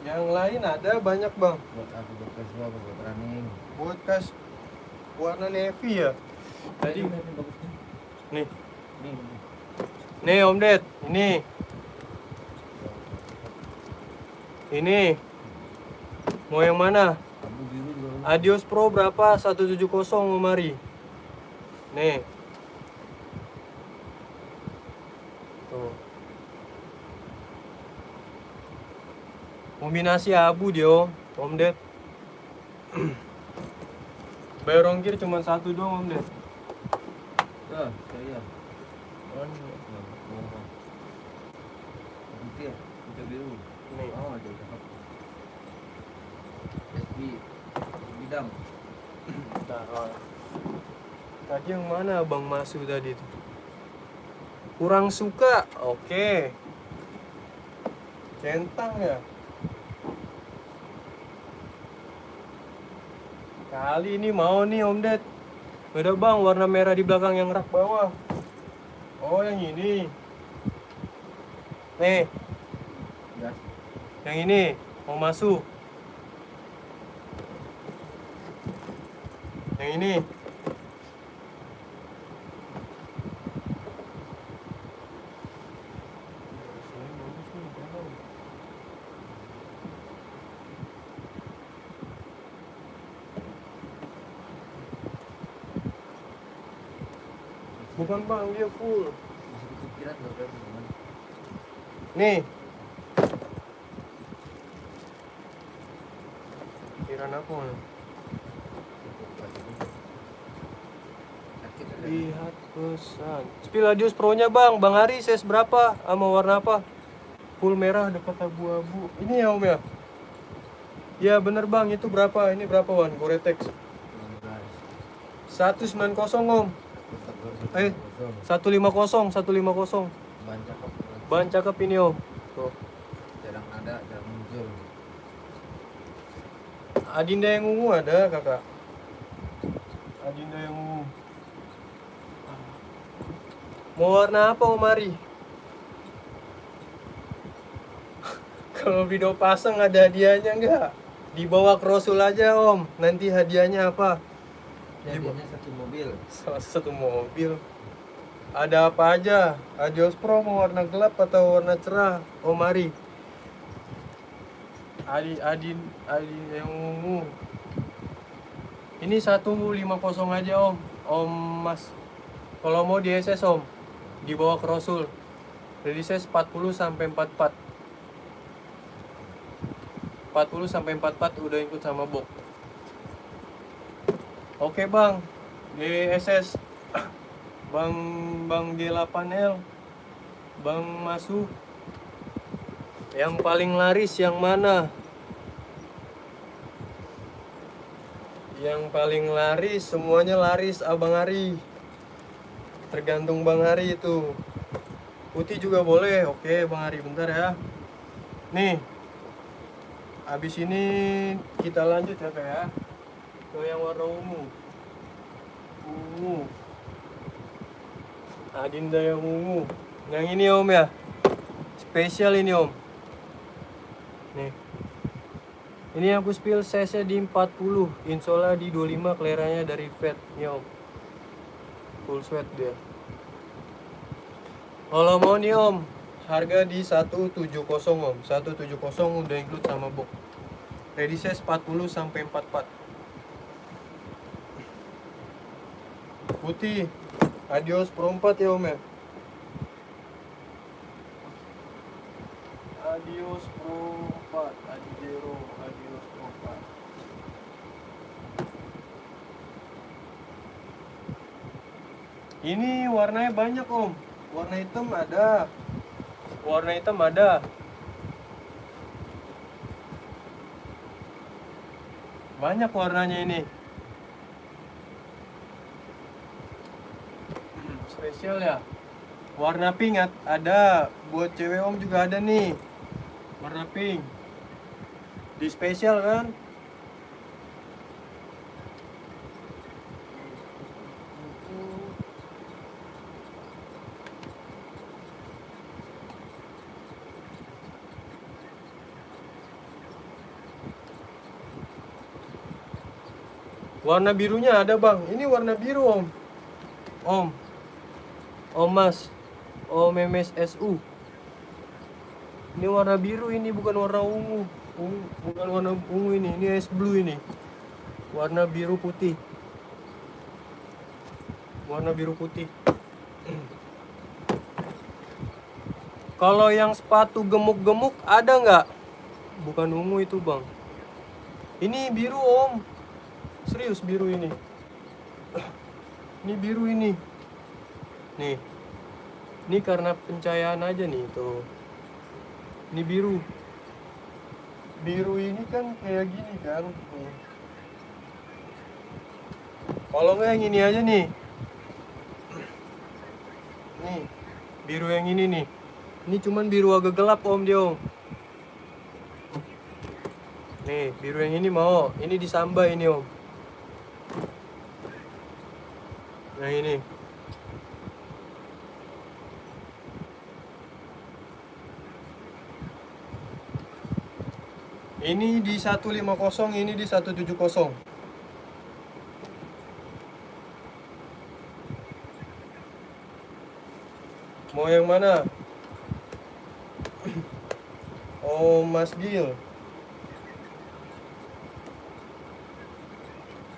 Yang lain ada banyak Bang. Buat aku buat casual buat running. Buat kas warna navy ya. Tadi nih. Nih Om Ded, ini. Ini. Mau yang mana? Abu biru juga. Adios Pro berapa? 170 Om Mari. Nih. Tuh. Kombinasi abu dia Om Ded. Bayar ongkir cuma 1 doang Om Ded. Ah, saya. Putih ya, putih biru. Nih. Oh, ada cakep. SB bidang. Nah, tadi yang mana Bang Masu tadi tuh? Kurang suka. Oke. Centang ya. Kali ini mau nih Om Ded. Beda Bang, warna merah di belakang yang rak bawah. Oh, yang ini. Nih, Ya. yang ini mau masuk. Yang ini. Bukan Bang, dia full. Masih kepikiran nggak berapa teman? Nih. Pikiran apa? Man? Sakit ada. Lihat pesan. Spiladius Pro-nya Bang, Bang Hari size berapa? Sama warna apa? Full merah dekat abu-abu. Ini ya Om ya? Ya bener Bang, itu berapa? Ini berapa Wan? Gore-Tex 190 Om. 150, 150. Bahan cakep. Bahan cakep ini Om. Tuh. Jarang ada, jarang muncul. Adinda yang ungu ada kakak. Adinda yang ungu. Mau warna apa Om Ari? Kalau video pasang ada hadiahnya enggak? Dibawa ke Rasul aja Om. Nanti hadiahnya apa? Jadinya satu mobil. Salah satu mobil. Ada apa aja? Adios Pro mau warna gelap atau warna cerah? Om Ari. Adin yang ungu. Ini 150 aja Om. Om Mas. Kalau mau di SS Om, dibawa ke Rasul. Dari size 40 sampai 44. 40 sampai 44 udah ikut sama box. Oke Bang. DSS Bang G8L. Bang Masu. Yang paling laris yang mana? Yang paling laris, semuanya laris Abang Ari. Tergantung Bang Ari itu. Putih juga boleh. Oke Bang Ari, bentar ya. Nih. Habis ini kita lanjut ya kayak ke yang warna ungu. Ungu. Adinda yang ungu. Yang ini Om ya. Spesial ini Om. Nih. Ini aku spill size-nya di 40, insola di 25, kleranya dari Fed nih Om. Full sweat dia. Kalau mau nih Om, harga di 170 Om. 170 udah include sama box. Ready size 40 sampai 44. Putih. Adios Pro 4 ya Om ya. Adios Pro 4, Adizero, Adios Pro 4. Ini warnanya banyak Om. Warna hitam ada. Warna hitam ada. Banyak warnanya ini. Spesial ya. Warna pink ada. Buat cewek Om juga ada nih. Warna pink. Di spesial kan? Warna birunya ada Bang. Ini warna biru Om. Om Mas. Om MSSU. Ini warna biru ini, bukan warna ungu. Bukan warna ungu ini. Ini ice blue ini. Warna biru putih. Warna biru putih. Kalau yang sepatu gemuk-gemuk ada nggak? Bukan ungu itu Bang. Ini biru Om. Serius biru ini. Ini biru ini. Nih. Ini karena pencahayaan aja nih tuh. Ini biru. Biru ini kan kayak gini kan. Nih. Kalau nggak yang ini aja nih. Nih, biru yang ini nih. Ini cuman biru agak gelap om dia om. Nih, biru yang ini mau. Ini disamba ini om. Yang ini. Ini di 150, ini di 170. Mau yang mana? Oh, Mas Gil.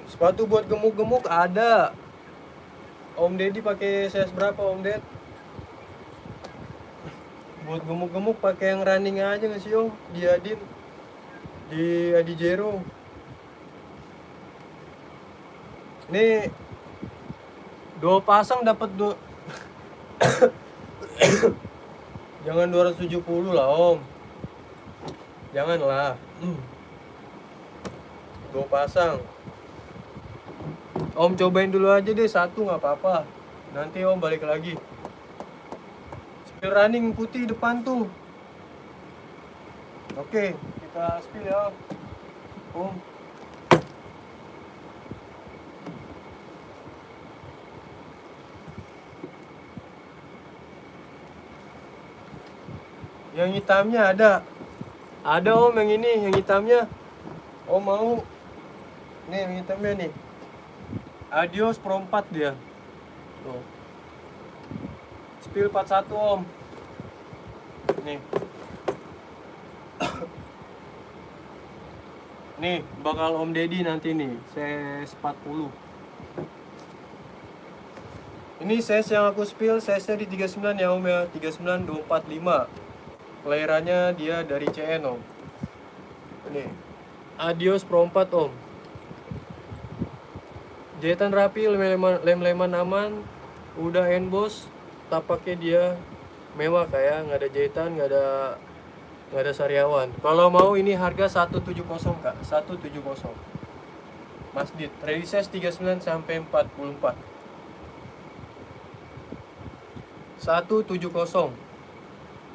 Sepatu buat gemuk-gemuk ada. Om Deddy pakai size berapa Om Ded? Buat gemuk-gemuk pakai yang running aja nggak sih Om? Di Adin, di Adijero. Nih 2 pasang dapat Jangan 270 lah Om. Janganlah. 2 pasang. Om cobain dulu aja deh, 1 nggak apa-apa. Nanti Om balik lagi. Spill running putih depan tuh. Oke, kita spill ya Om. Yang hitamnya ada. Ada Om yang ini, yang hitamnya. Om mau? Nih yang hitamnya nih. Adios Pro 4 dia. Tuh. Spill 41 Om. Nih. Nih, bakal Om Deddy nanti nih, size 40. Ini size yang aku spill, size-nya di 39 ya Om ya, 39245. Kelahirannya dia dari CN Om. Ini. Adios Pro 4 Om. Jahitan rapi, lem-leman aman, udah emboss, tapaknya dia mewah kayak nggak ada jahitan, nggak ada sariawan. Kalau mau ini harga 170 Kak, 170. Mas Dit, ready size 39 sampai 44. 170.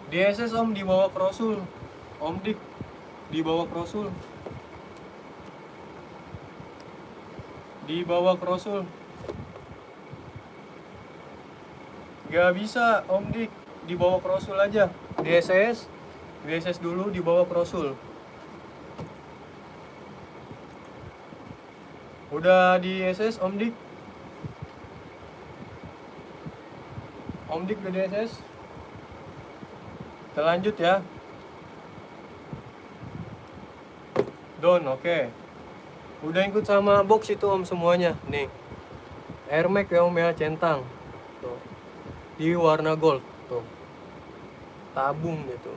DSS Om dibawa ke Rasul. Om Dik dibawa ke Rasul. Dibawa ke Rasul. Gak bisa Om Dik, dibawa ke Rasul aja. DSS dulu dibawa ke Rasul. Udah di SS Om Dik? Om Dik udah di SS? Kita lanjut ya. Don, oke. Udah ikut sama box itu Om semuanya. Nih. Air Max ya Om ya, centang. Tuh. Di warna gold tuh. Tabung gitu.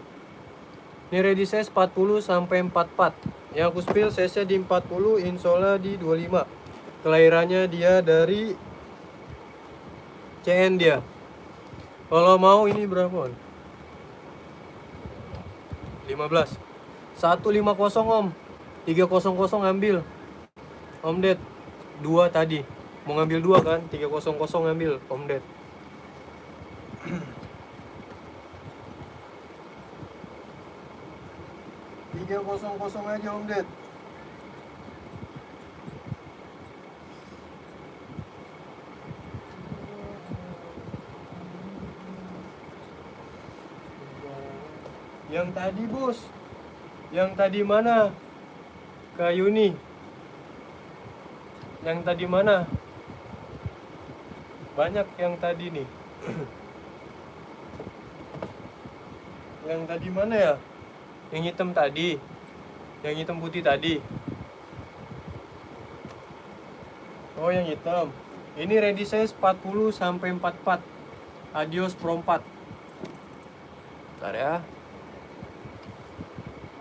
Ini ready size 40 sampai 44. Yang aku spill size-nya di 40, insola di 25. Kelahirannya dia dari CN dia. Kalau mau ini berapa On? 15. 150 Om. 300 ambil. Om Ded 2 tadi. Mau ngambil 2 kan? 300 ngambil Om Ded. Tiga kosong aja Om Ded. Yang tadi bos. Yang tadi mana? Kak Yuni. Yang tadi mana? Banyak yang tadi nih. Yang tadi mana ya? Yang hitam tadi. Yang hitam putih tadi. Oh, yang hitam. Ini ready size 40 sampai 44. Adios Pro 4. Bentar ya.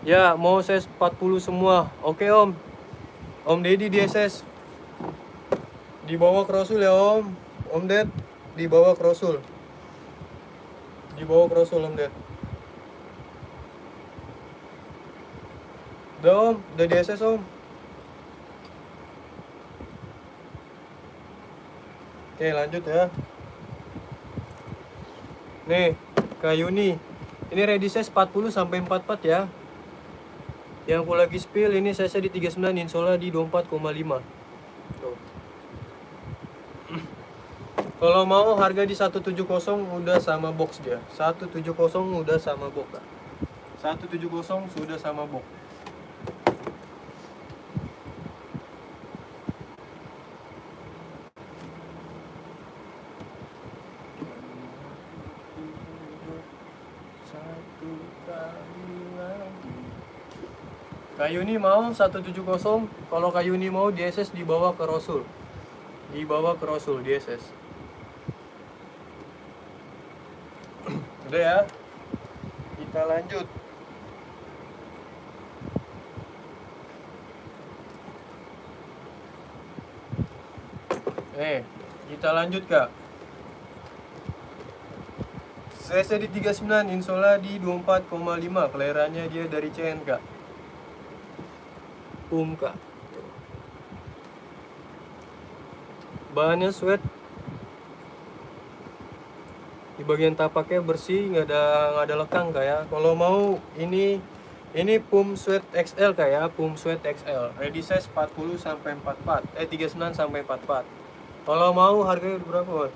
Ya, mau size 40 semua. Oke, Om. Om Deddy di SS. Dibawa ke Rasul ya, Om. Om Ded dibawa ke Rasul. Dibawa ke Rasul, Om Ded. Udah Om, udah di SS Om. Oke, lanjut ya. Nih, kayu nih. Ini ready size 40 sampai 44 ya. Yang aku lagi spill ini size di 39, insola di 24,5. Tuh. Kalau mau harga di 170 udah sama box dia. 170 udah sama box. Kak. 170 sudah sama box. Kayu ini mau 170, kalau kayu ini mau DSS dibawa ke Rasul. Dibawa ke Rasul DSS. Udah ya. Kita lanjut. Kita lanjut Kak. CC di 39, insola di 24,5, kelahirannya dia dari CN Kak. Kak. Bahannya sweat. Di bagian tapaknya bersih, nggak ada lekang Kak ya. Kalau mau ini pump sweat XL Kak ya, pump sweat XL. Ready size 40 sampai 44, 39 sampai 44. Kalau mau harganya berapa?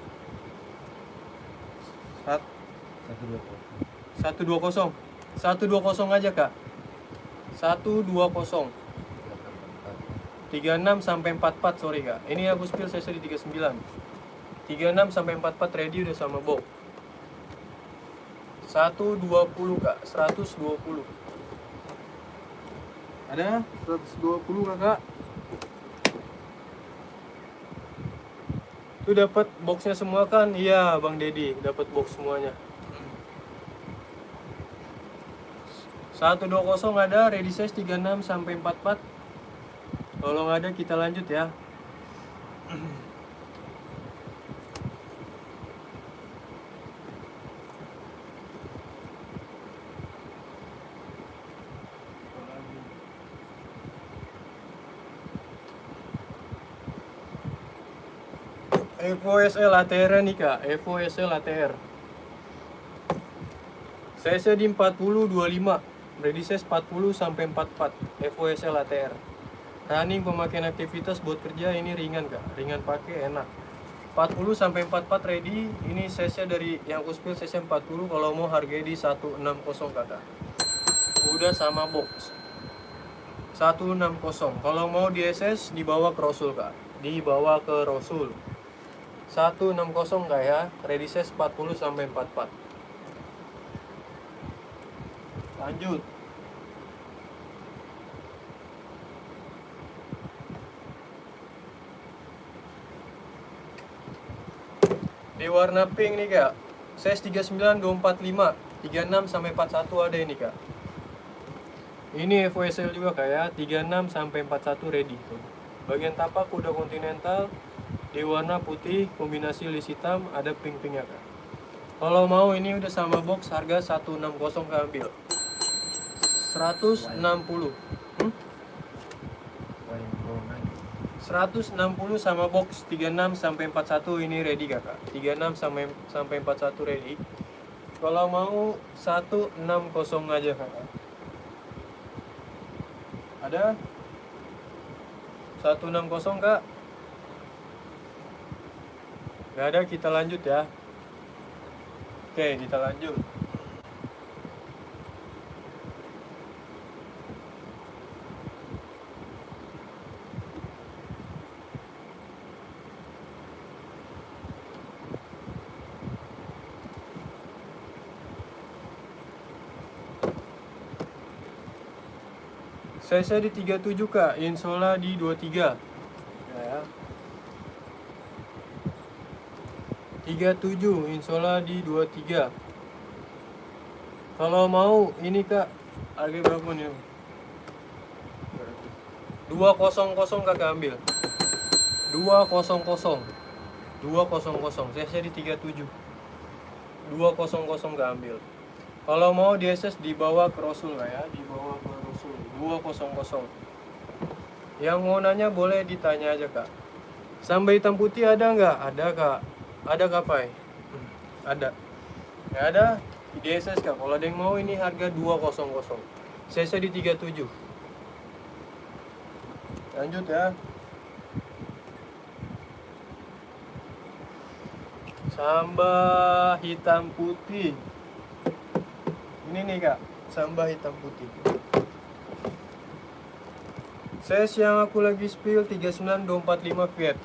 120. 120 aja Kak. 120. 36 sampai 44, sorry Kak. Ini aku spill saya di 39. 36 sampai 44 ready udah sama box. 120 Kak, 120. Ada 120 Kakak. Itu dapat boxnya semua kan? Iya, Bang Dedi, dapat box semuanya. 120 ada, ready size 36 sampai 44. Kalau nggak ada kita lanjut ya. Evo SL ATR nih Kak, Evo SL ATR. Size di 40-25, ready size 40 sampai 44, Evo SL ATR. Running pemakaian aktivitas buat kerja ini ringan Kak, ringan pakai enak. 40 sampai 44 ready, ini size dari yang aku spill size 40, kalau mau harganya di 160 Kakak. Udah sama box. 160. Kalau mau DSS dibawa ke Rasul Kak, dibawa ke Rasul. 160 Kak ya, ready size 40 sampai 44. Lanjut. Di warna pink nih Kak. Size 39 245, 36 sampai 41 ada ini Kak. Ini Evo SL juga Kak ya, 36 sampai 41 ready tuh. Bagian tapak udah Continental di warna putih kombinasi list hitam, ada pink-pinknya Kak. Kalau mau ini udah sama box, harga 160 Kak ambil. 160. 160 sama box 36 sampai 41 ini ready Kakak. 36 sampai 41 ready. Kalau mau 160 aja Kakak. Ada 160 Kak. Gak ada, kita lanjut ya. Oke, kita lanjut. Saya di 37 Kak, insola di 23. Ya. 37, insola di 23. Kalau mau ini Kak, harga berapa nih? 200 Kakak ambil. 200. 200. Saya di 37. 200 Kak ambil. Kalau mau DSS dibawa ke Rasul Kak ya, dibawa ke Rasul. 200. Yang mau nanya boleh ditanya aja Kak. Samba hitam putih ada nggak? Ada kak. Ada kak Pai? Ada. Nggak ada di DSS kak. Kalau ada yang mau ini harga 200. CC di 37. Lanjut ya. Samba hitam putih. Ini nih kak, samba hitam putih. Size yang aku lagi spill 39245 Fiat.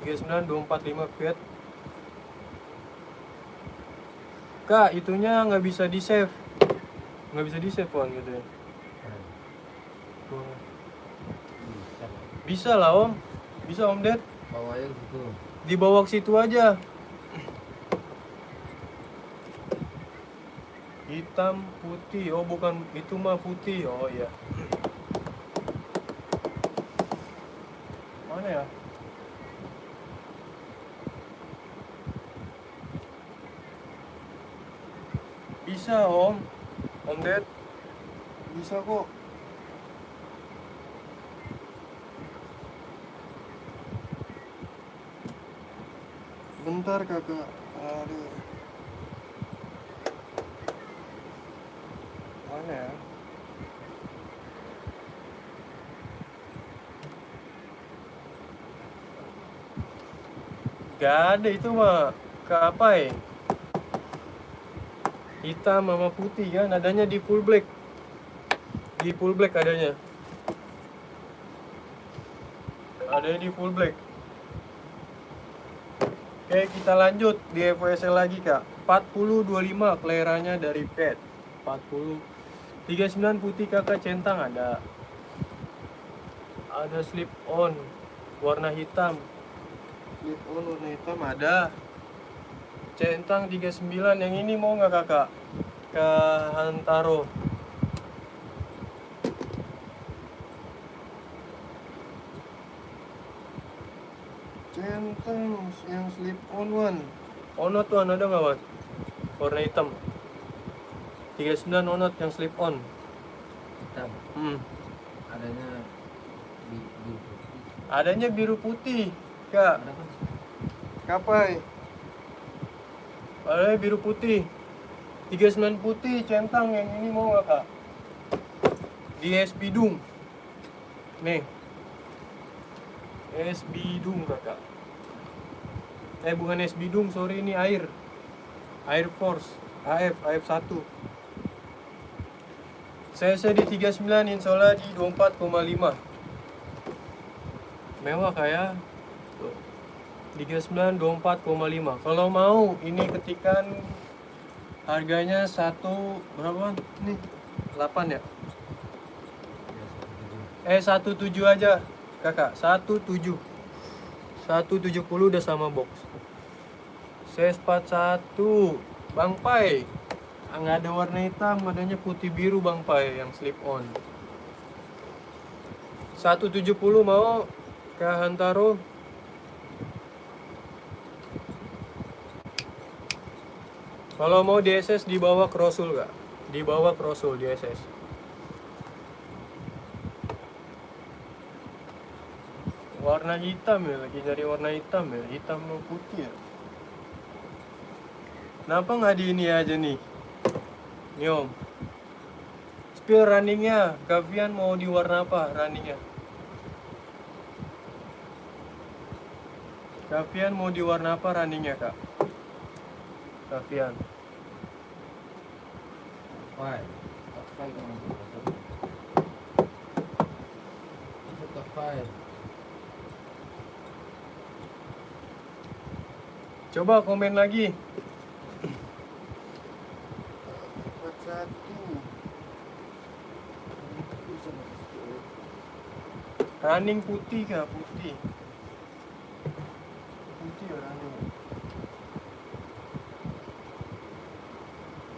39245 Fiat. Kak, itunya nggak bisa di save. Nggak bisa di save kan gitu ya. Bisa. Bisa lah om. Bisa om Ded. Bawahnya gitu. Dibawa ke situ aja. Hitam putih. Oh bukan, itu mah putih. Oh iya. Mana ya? Bisa om. Om Ded. Bisa kok. Bentar kakak. Aduh. Mana ya? Gak ada itu mah. Ke apa ya? Hitam sama putih kan. Adanya di full black. Di full black adanya. Adanya di full black. Oke, kita lanjut di FWSL lagi kak. 4025 keleranya dari Fiat. 40 39 putih kakak centang ada. Ada slip on warna hitam. Slip on warna hitam ada. Centang 39 yang ini mau nggak kakak? Ke Hantaro. Centang yang slip on one. Onot one ada nggak Wan? Warna hitam. 39 onot yang slip on. Hitam. Adanya biru putih. Adanya biru putih kak. Ada kan? Kapai? Adanya biru putih. 39 putih centang yang ini mau nggak kak? Di es bidung. Nih. Es bidung kakak. Bukan es bidung, sorry ini air. Air Force. AF 1. Saya di 39, insola di 24,5. Mewah kayak 39 24,5. Kalau mau ini ketikan harganya satu berapa? Nih 8 ya? 17 aja kakak. 17 170 udah sama box. CS41 Bang Pai. Nggak ada warna hitam, adanya putih biru Bang Pai yang slip on. 170 mau ke Hantaro. Kalau mau DSS dibawa ke Rosul kak? Dibawa ke Rosul DSS. Warna hitam ya, lagi cari warna hitam ya. Hitam sama putih ya. Kenapa nggak di ini aja nih? Nih om. Spill runningnya, Gavian mau di warna apa runningnya? Gavian mau di warna apa runningnya kak? Gavian. Why? Kapai kan masuk. Masuk kapai. Coba komen lagi. Running putih kak, putih. Putih ya running.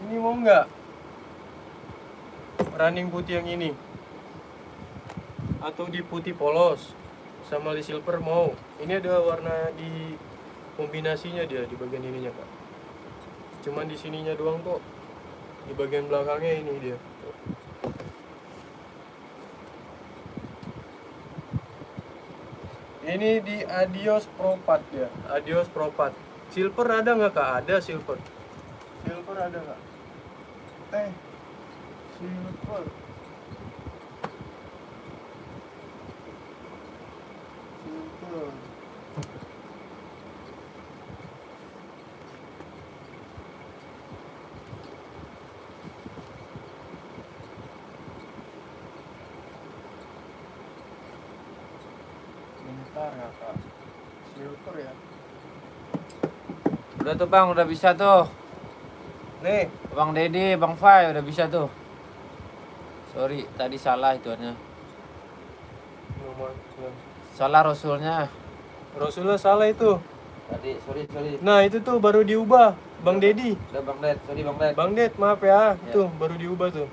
Ini mau nggak? Running putih yang ini. Atau di putih polos. Sama di silver mau. Ini ada warna di kombinasinya dia di bagian ininya kak. Cuman di sininya doang kok. Di bagian belakangnya ini dia. Ini di Adios Pro 4 ya. Adios Pro 4. Silver ada nggak kak? Ada silver. Silver ada nggak? Silver. Silver. Bentar ya kak. Silver ya. Udah tuh bang, udah bisa tuh. Nih, Bang Dedi, Bang Fai udah bisa tuh. Sorry, tadi salah ituannya. nomor Salah rasulnya. Rasulullah salah itu. Tadi, sorry. Nah itu tuh baru diubah, Bang Dedi. Udah Bang Ded, sorry Bang Ded. Bang Ded, maaf ya, itu baru diubah tuh.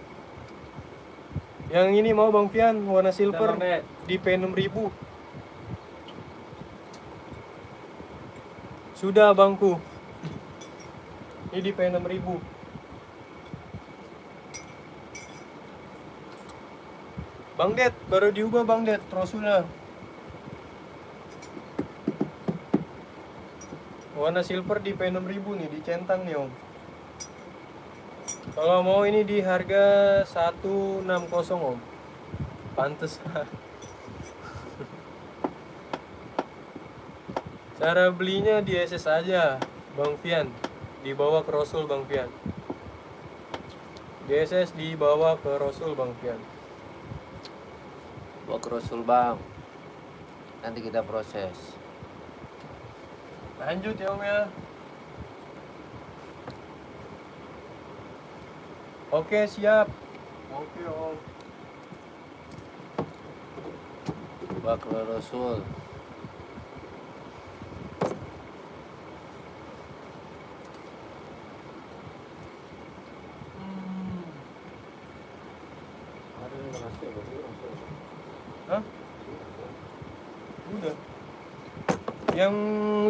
Yang ini mau Bang Fian, warna Udah, silver Bang Ded. di P6000. Sudah bangku. Ini di P6000. Bang Ded, baru diubah Bang Ded, Rasulullah. Warna silver di P6000 nih, dicentang nih Om. Kalau mau ini di harga 160 Om. Pantes. Cara belinya di SS aja, Bang Fian. Dibawa ke Rasul Bang Fian. Di SS dibawa ke Rasul Bang Fian. Bawa ke Rasul bang. Nanti kita proses. Lanjut ya Om ya. Oke siap. Oke Om. Bawa ke Rasul. Ada yang masuk, masuk. Hah? Udah. Yang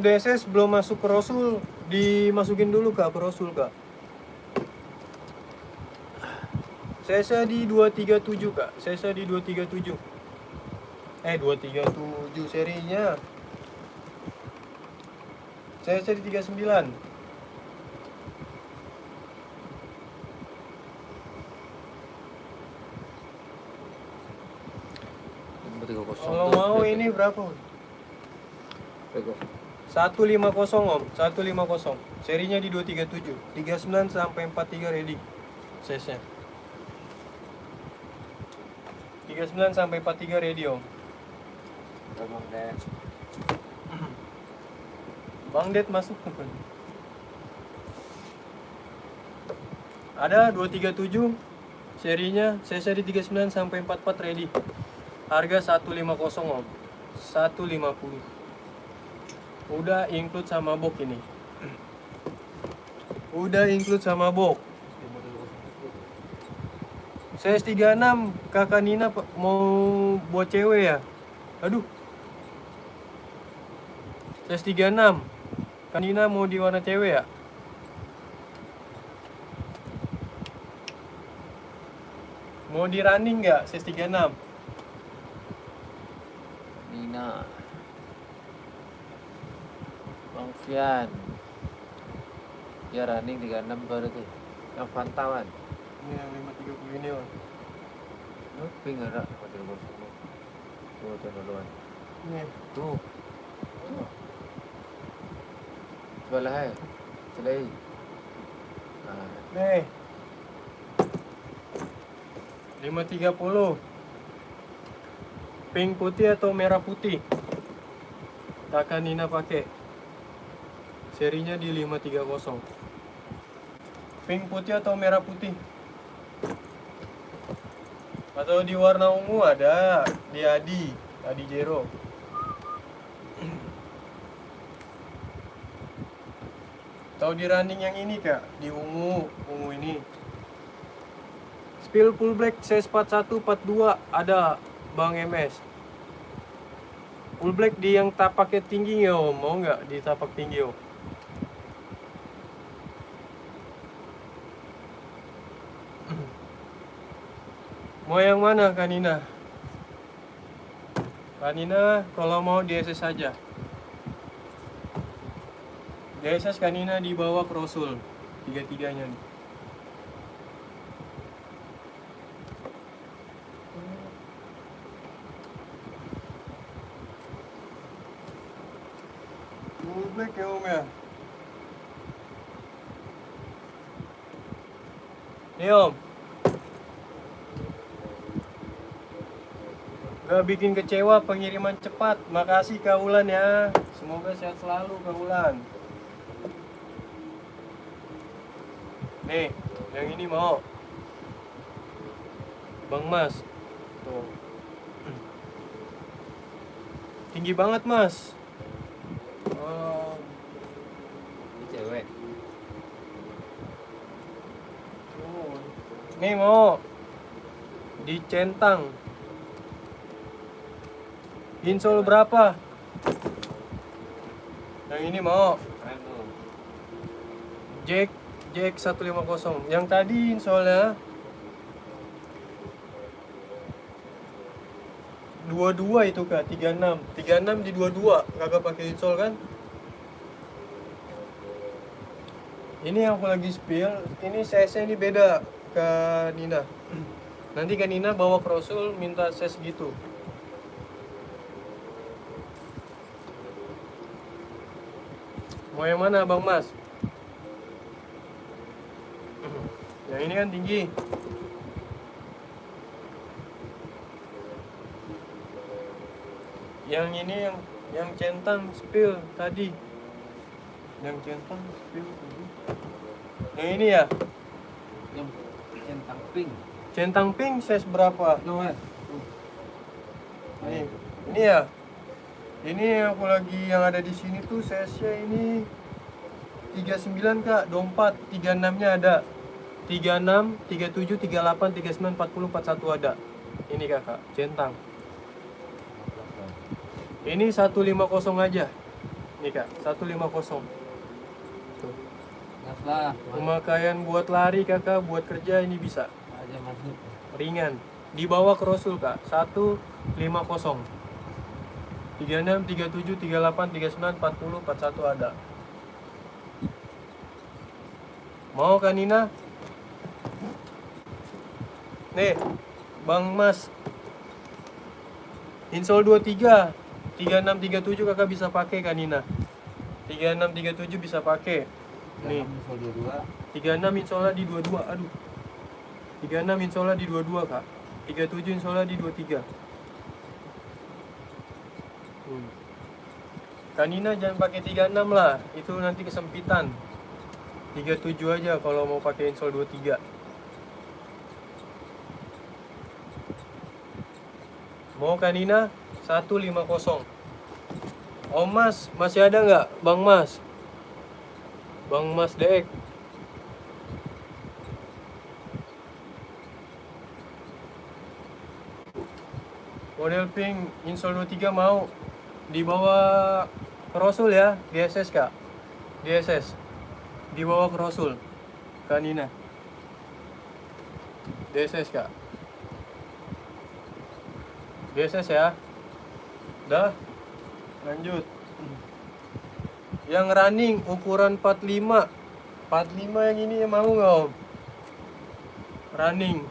DSS belum masuk ke Rasul, dimasukin dulu Kak ke Rasul Kak. Saya di 237 Kak. Saya di 237. 237 serinya. Saya di 39. Kalau mau ini berapa? 150 Om, 150. Serinya di 237. 39 sampai 43 ready. Sesnya. 39 sampai 43 ready Om. Udah Bang Ded. Bang Ded masuk bukan? Ada 237 serinya, saya di 39 sampai 44 ready. Harga 150 Om. 150. Udah include sama box ini. Udah include sama box. Saya 36, Kakak Nina mau buat cewek ya? Aduh. Saya 36. Kak Nina mau di warna cewek ya? Mau di running nggak? Saya 36. Nina. Bang Fian. Ya running 36 baru tuh. Yang Fantawan. Ini yang 530 ini Om. Pink ada pakai nomor semua. Tuh duluan. Ini. Tuh. Sebelah hai. Selai. Nah, Nih. 530. Pink putih atau merah putih? Kakak Nina pakai. Serinya di 530. Pink putih atau merah putih? Atau di warna ungu ada di Adi Jero. Atau di running yang ini Kak, di ungu ini. Spill full black size 41 42 ada Bang MS. Full black di yang tapaknya tinggi ya Om, mau nggak di tapak tinggi Om? Mau yang mana Kanina? Kanina kalau mau DSS saja. DSS kanina dibawa Crossul. Tiga-tiganya nih. Full black ya Om ya. Nih Om. Gak bikin kecewa pengiriman cepat. Makasih Kak Ulan ya. Semoga sehat selalu Kak Ulan. Nih, yang ini mau. Bang Mas. Tuh. Tinggi banget Mas. Oh, Ini cewek. tuh. Nih mau. Dicentang. Insol berapa? Yang ini mau. Keren tuh. Jack 150. Yang tadi insolnya 22 itu Kak, 36. 36 di 22. Kagak pakai insol kan? Ini yang aku lagi spill, ini size-nya ini beda ke Nina. Nanti ke Nina bawa Crossul minta size gitu. Mau yang mana Bang Mas? Yang ini kan tinggi. Yang ini yang centang spill tadi. Yang centang spill tadi. Yang ini ya? Yang centang pink. Centang pink size berapa? No, Mas. Ini ya. Ini aku lagi yang ada di sini tuh size-nya ini 39 Kak, 24, 36-nya ada. 36, 37, 38, 39, 40, 41 ada. Ini Kakak, centang. Ini 150 aja. Nih Kak, 150. Tuh. Gas lah. Pemakaian buat lari Kakak, buat kerja ini bisa. Aja masuk. Ringan. Dibawa Crossul Kak, 150. 36, 37, 38, 39, 40, 41 ada. Mau kan Nina? Nih, Bang Mas. Insol 23, 36, 37 Kakak bisa pakai kan Nina? 36, 37 bisa pakai. Nih, 36 insolnya di 22. Aduh. 36 insolnya di 22 Kak. 37 insolnya di 23. Kanina jangan pakai 36 lah, itu nanti kesempitan. 37 aja kalau mau pakai insol 23. Mau Kanina 150. Om Mas, masih ada nggak? Bang Mas. Bang Mas Dek. Model pink insol 23 mau. Di bawah Crossul ya, DSS Kak. DSS. Di bawah Crossul. Kanina. DSS Kak. DSS ya. Dah. Lanjut. Yang running ukuran 45. 45 yang ini mau nggak Om? Running.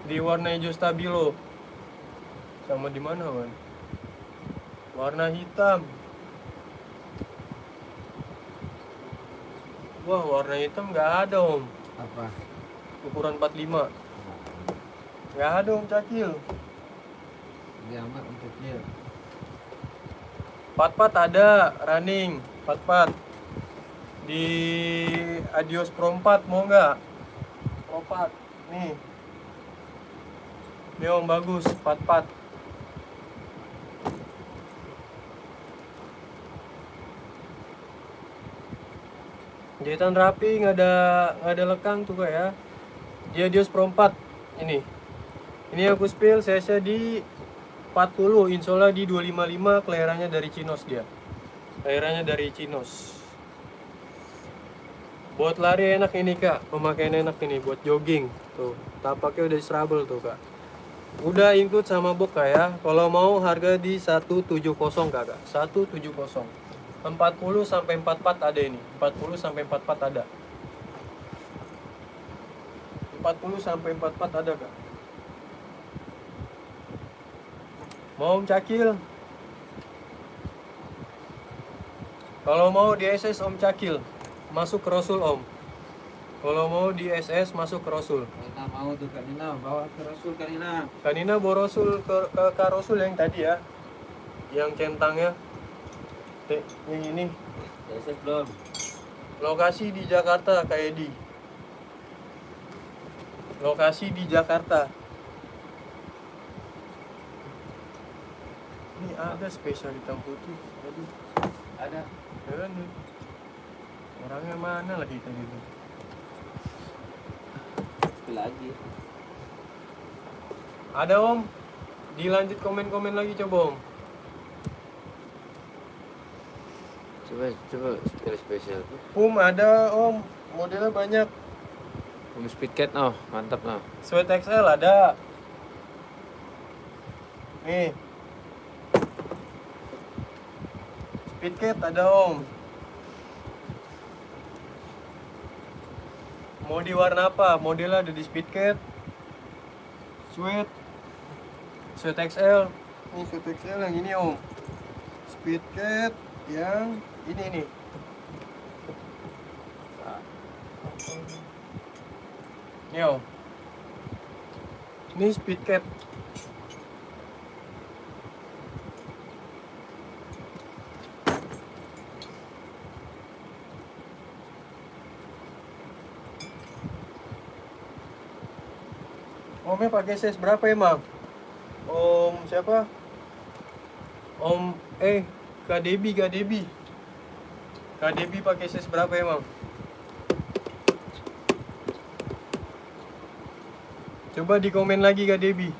Di warna hijau stabilo. Sama di mana, Wan? Warna hitam. Wah, warna hitam nggak ada Om. Apa? Ukuran 45. Nggak ada Om Cakil. Dia amat untuk kecil. 44 ada running. 44 di Adios Pro 4 mau nggak? Pro 4 nih. Ini Om bagus 44. Jahitan rapi, nggak ada lekang tuh Kak ya. Dia Adios Pro 4 ini. Ini aku spill size di 40, insolnya di 255, kelahirannya dari Chinos dia. Kelahirannya dari Chinos. Buat lari enak ini Kak, pemakaian enak ini buat jogging. Tuh, tapaknya udah diserabel tuh Kak. Udah include sama box Kak ya. Kalau mau harga di 170 Kakak. 170. 40 sampai 44 ada ini. 40 sampai 44 ada. 40 sampai 44 ada Kak. Mau Om Cakil? Kalau mau di SS Om Cakil, masuk ke Rasul Om. Kalau mau di SS masuk ke Rasul. Kanina mau tuh Kanina, bawa ke Rasul Kanina. Kanina bawa Rasul ke Rasul yang tadi ya. Yang centangnya. Yang ini. SS belum. Lokasi di Jakarta Kak Edi. Lokasi di Jakarta. Ini ada spesial hitam putih. Aduh, Ada. ya kan? Orangnya mana lagi tadi itu? Lagi. Ada Om. Dilanjut komen-komen lagi coba Om. Coba spesial tuh. Pum ada Om. Modelnya banyak. Om Speedcat oh, mantap nah. Sweat XL ada. Nih. Speedcat ada Om. Mau di warna apa? Modelnya ada di Speedcat. Sweat XL. Ini Sweat XL yang ini Om. Speedcat yang ini nih. Ini Om. Ini Speedcat. Omnya pakai size berapa emang? Om siapa? Om Kak Debi. Kak Debi pakai size berapa emang? Coba di komen lagi Kak Debi.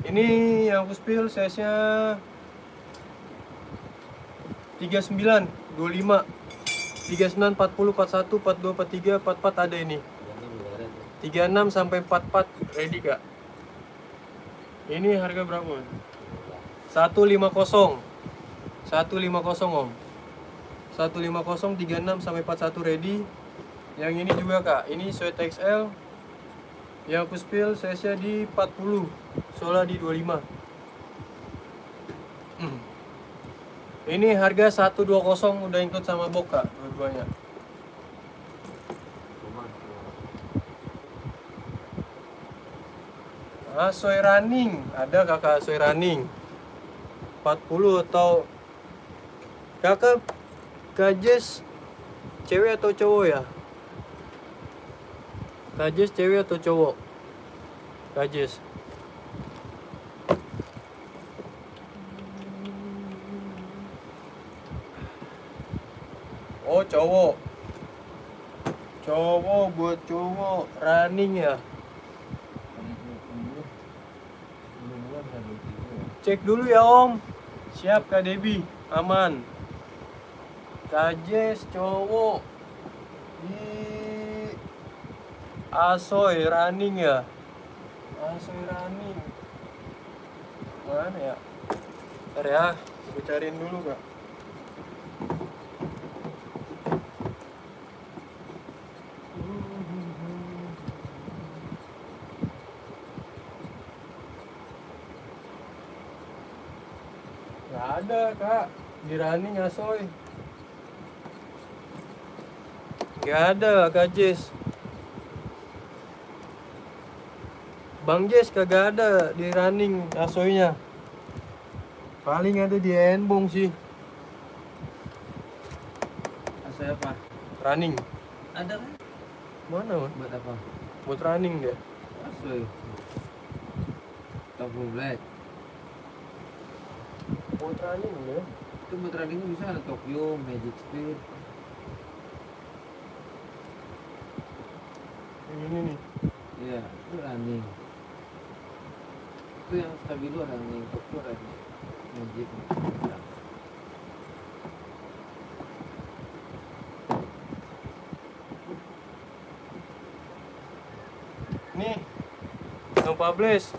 Ini yang aku spill size-nya 39, 25, 39, 40, 41, 42, 43, 44 ada ini. 36 sampai 44 ready Kak. Ini harga berapa? 150. 150 Om. 150 36 sampai 41 ready. Yang ini juga Kak. Ini Sweat XL. Yang aku spill size-nya di 40. Soalnya di 25. Ini harga 120 udah include sama box Kak, dua-duanya. Asoy running, ada Kakak Asoy running 40 atau Kakak Kajes cewek atau cowok ya? Kajes cewek atau cowok? Kajes. Oh cowok. Cowok buat cowok running ya. Cek dulu ya Om. Siap Kak Debi, aman. Kajes cowok di Asoy running ya. Asoy running. Mana ya? Ntar ya, gue cariin dulu Kak. Gak ada Kak, di running Asoy. Gak ada Kak Jess. Bang Jess kagak ada di running Asoynya. Paling ada di Enbong sih. Asoy apa? Running. Ada kan? Mana Man? Buat apa? Buat running dia. Asoy. Top Black. Buat running dia. Itu buat running bisa ada Tokyo, Magic Speed. Yang ini nih. Iya, itu running. Itu yang stabilo running, Tokyo running. Magic. Nih. No publish.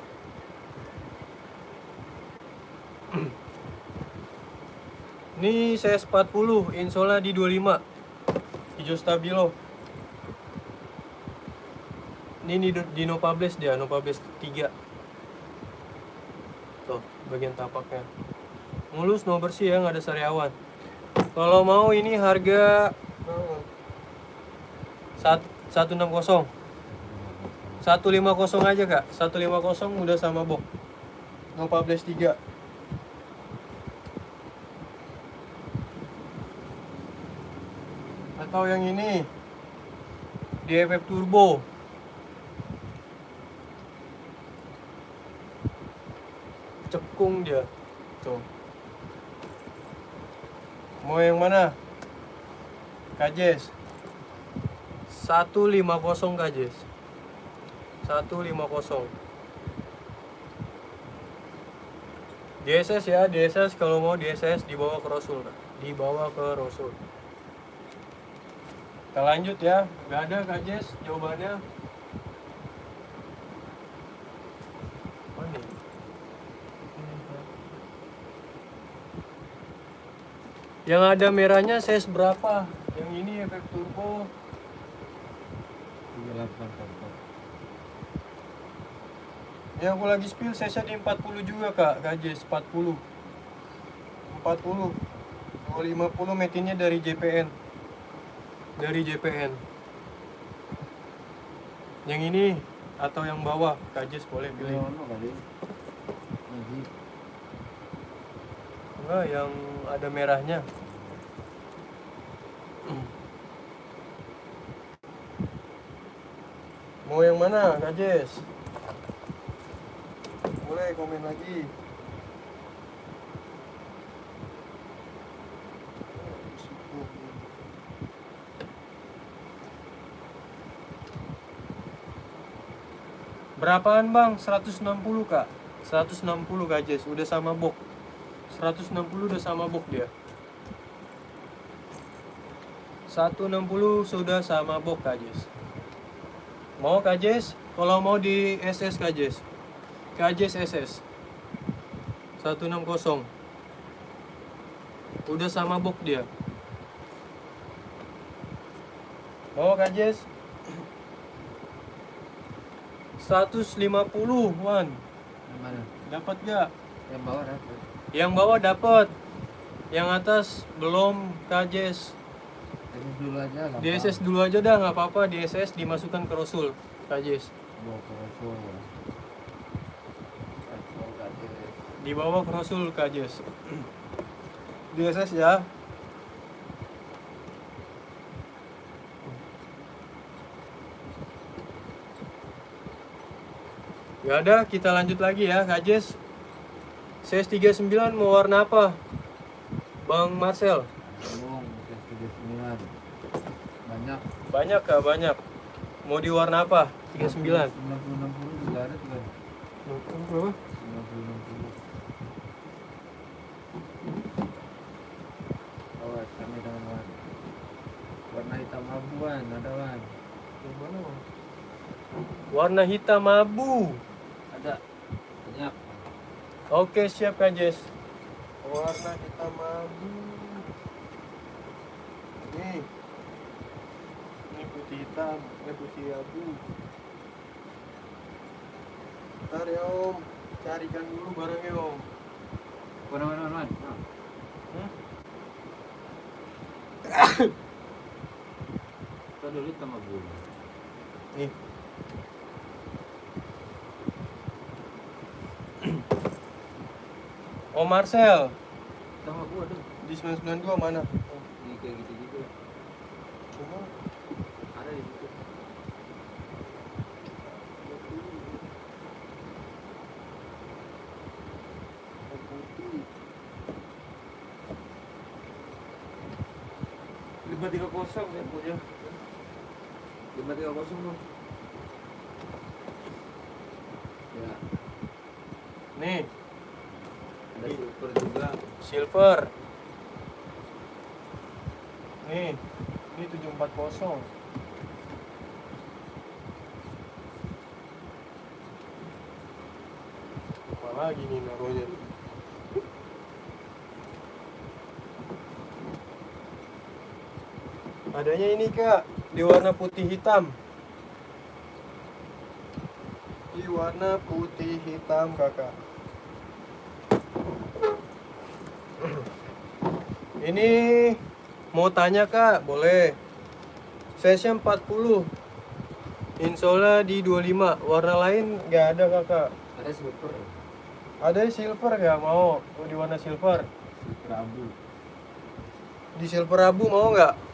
Ini CS40, insolnya di 25. Hijau stabilo. Ini di no publish dia, no publish 3. Tuh, bagian tapaknya. Mulus, no bersih ya, nggak ada sariawan. Kalau mau ini harga 160. 150 aja kak, 150 udah sama box. No publish 3. Atau yang ini DFF Turbo. Cekung dia. Tuh. Mau yang mana? Kajes. 150 Kajes. 150. DSS ya, DSS kalau mau DSS dibawa ke Rosul, Kak. Dibawa ke Rosul. Kita lanjut ya, nggak ada Kajes jawabannya. Mana? Yang ada merahnya size berapa? Yang ini efek turbo. 3844. Yang aku lagi spill size di 40 juga kak, Kajes 40. 40. 250 metinnya dari JPN. Dari JPN. Yang ini atau yang bawah, Kajes boleh pilih. Enggak, yang ada merahnya. Mau yang mana, Kajes? Boleh komen lagi. Berapaan bang? 160 kak. 160 Kajes, udah sama box. 160 udah sama box dia. 160 sudah sama box Kajes. Mau Kajes? Kalau mau di SS Kajes. Kajes SS 160. Udah sama box dia. Mau Kajes? 150 Wan. Yang mana? Dapat gak? Yang bawah dapat. Yang bawah dapat. Yang atas belum Kajes. DSS dulu aja lah. DSS dulu aja dah, nggak apa-apa. DSS dimasukkan ke Rosul Kajes. Bawa ke Rasul. Dibawa ke Rasul Kajes. DSS ya. Gak ada, kita lanjut lagi ya Kajes. CS39 mau warna apa? Bang Marcel. Ngomong, CS39. Banyak. Banyak kak, banyak. Mau di warna apa? 39. 90-60 juga ada juga. Berapa? 90-60. Awas, kami teman-teman. Warna hitam abuan, ada Wan. Yang mana, Bang? Warna hitam abu. Ada. Banyak. Oke, siap Kajes. Warna hitam abu. Nih. Ini putih hitam, ini putih abu. Ntar ya Om, carikan dulu barangnya Om. Wan. Hmm? Kita dulu hitam abu. Nih. Om Marcel, Hitam abu ada. di 992 mana? Ini kayak gitu juga. Cuma Ada di situ. putih. 530 ya punya. 530 loh. Ya, Nih, ada super juga. silver. Nih, ini 740. Apa lagi nih naruhnya? Adanya ini kak, di warna putih hitam. Di warna putih hitam kakak. Ini mau tanya kak, boleh. Size 40. Insola di 25. Warna lain nggak ada kakak. Ada silver. Ada silver nggak mau? Oh, di warna silver. Silver abu. Di silver abu mau nggak?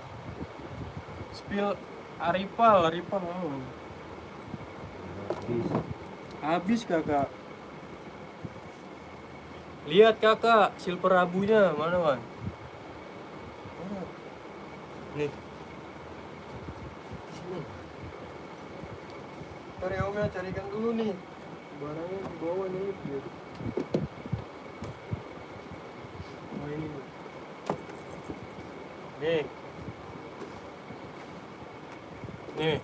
Spill Aripal mau. Habis. Habis kakak. Lihat kakak, silver abunya mana Wan? Mana? Nih. Sini. Ntar ya Om ya, carikan dulu nih. Barangnya di bawah nih. Biar. Oh ini. Nih. Nih.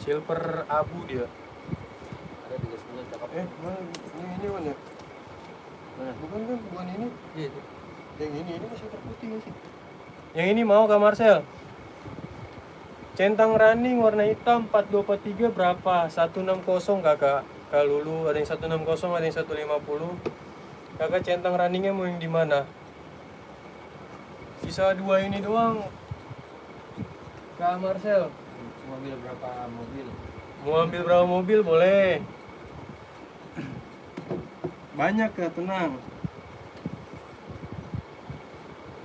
Silver abu dia. Ada 39 cakep. Mana? Ini Wan ya? Mana? Bukan ini. Iya itu. Yang ini masih terputih nggak sih? Yang ini mau Kak Marcel? Centang running warna hitam 4243 berapa? 160 kakak. Kak Lulu ada yang 160, ada yang 150. Kakak centang runningnya mau yang di mana? Sisa 2 ini doang. Kak Marcel, Mau ambil berapa mobil? mau ambil berapa mobil boleh. Banyak Kak, tenang.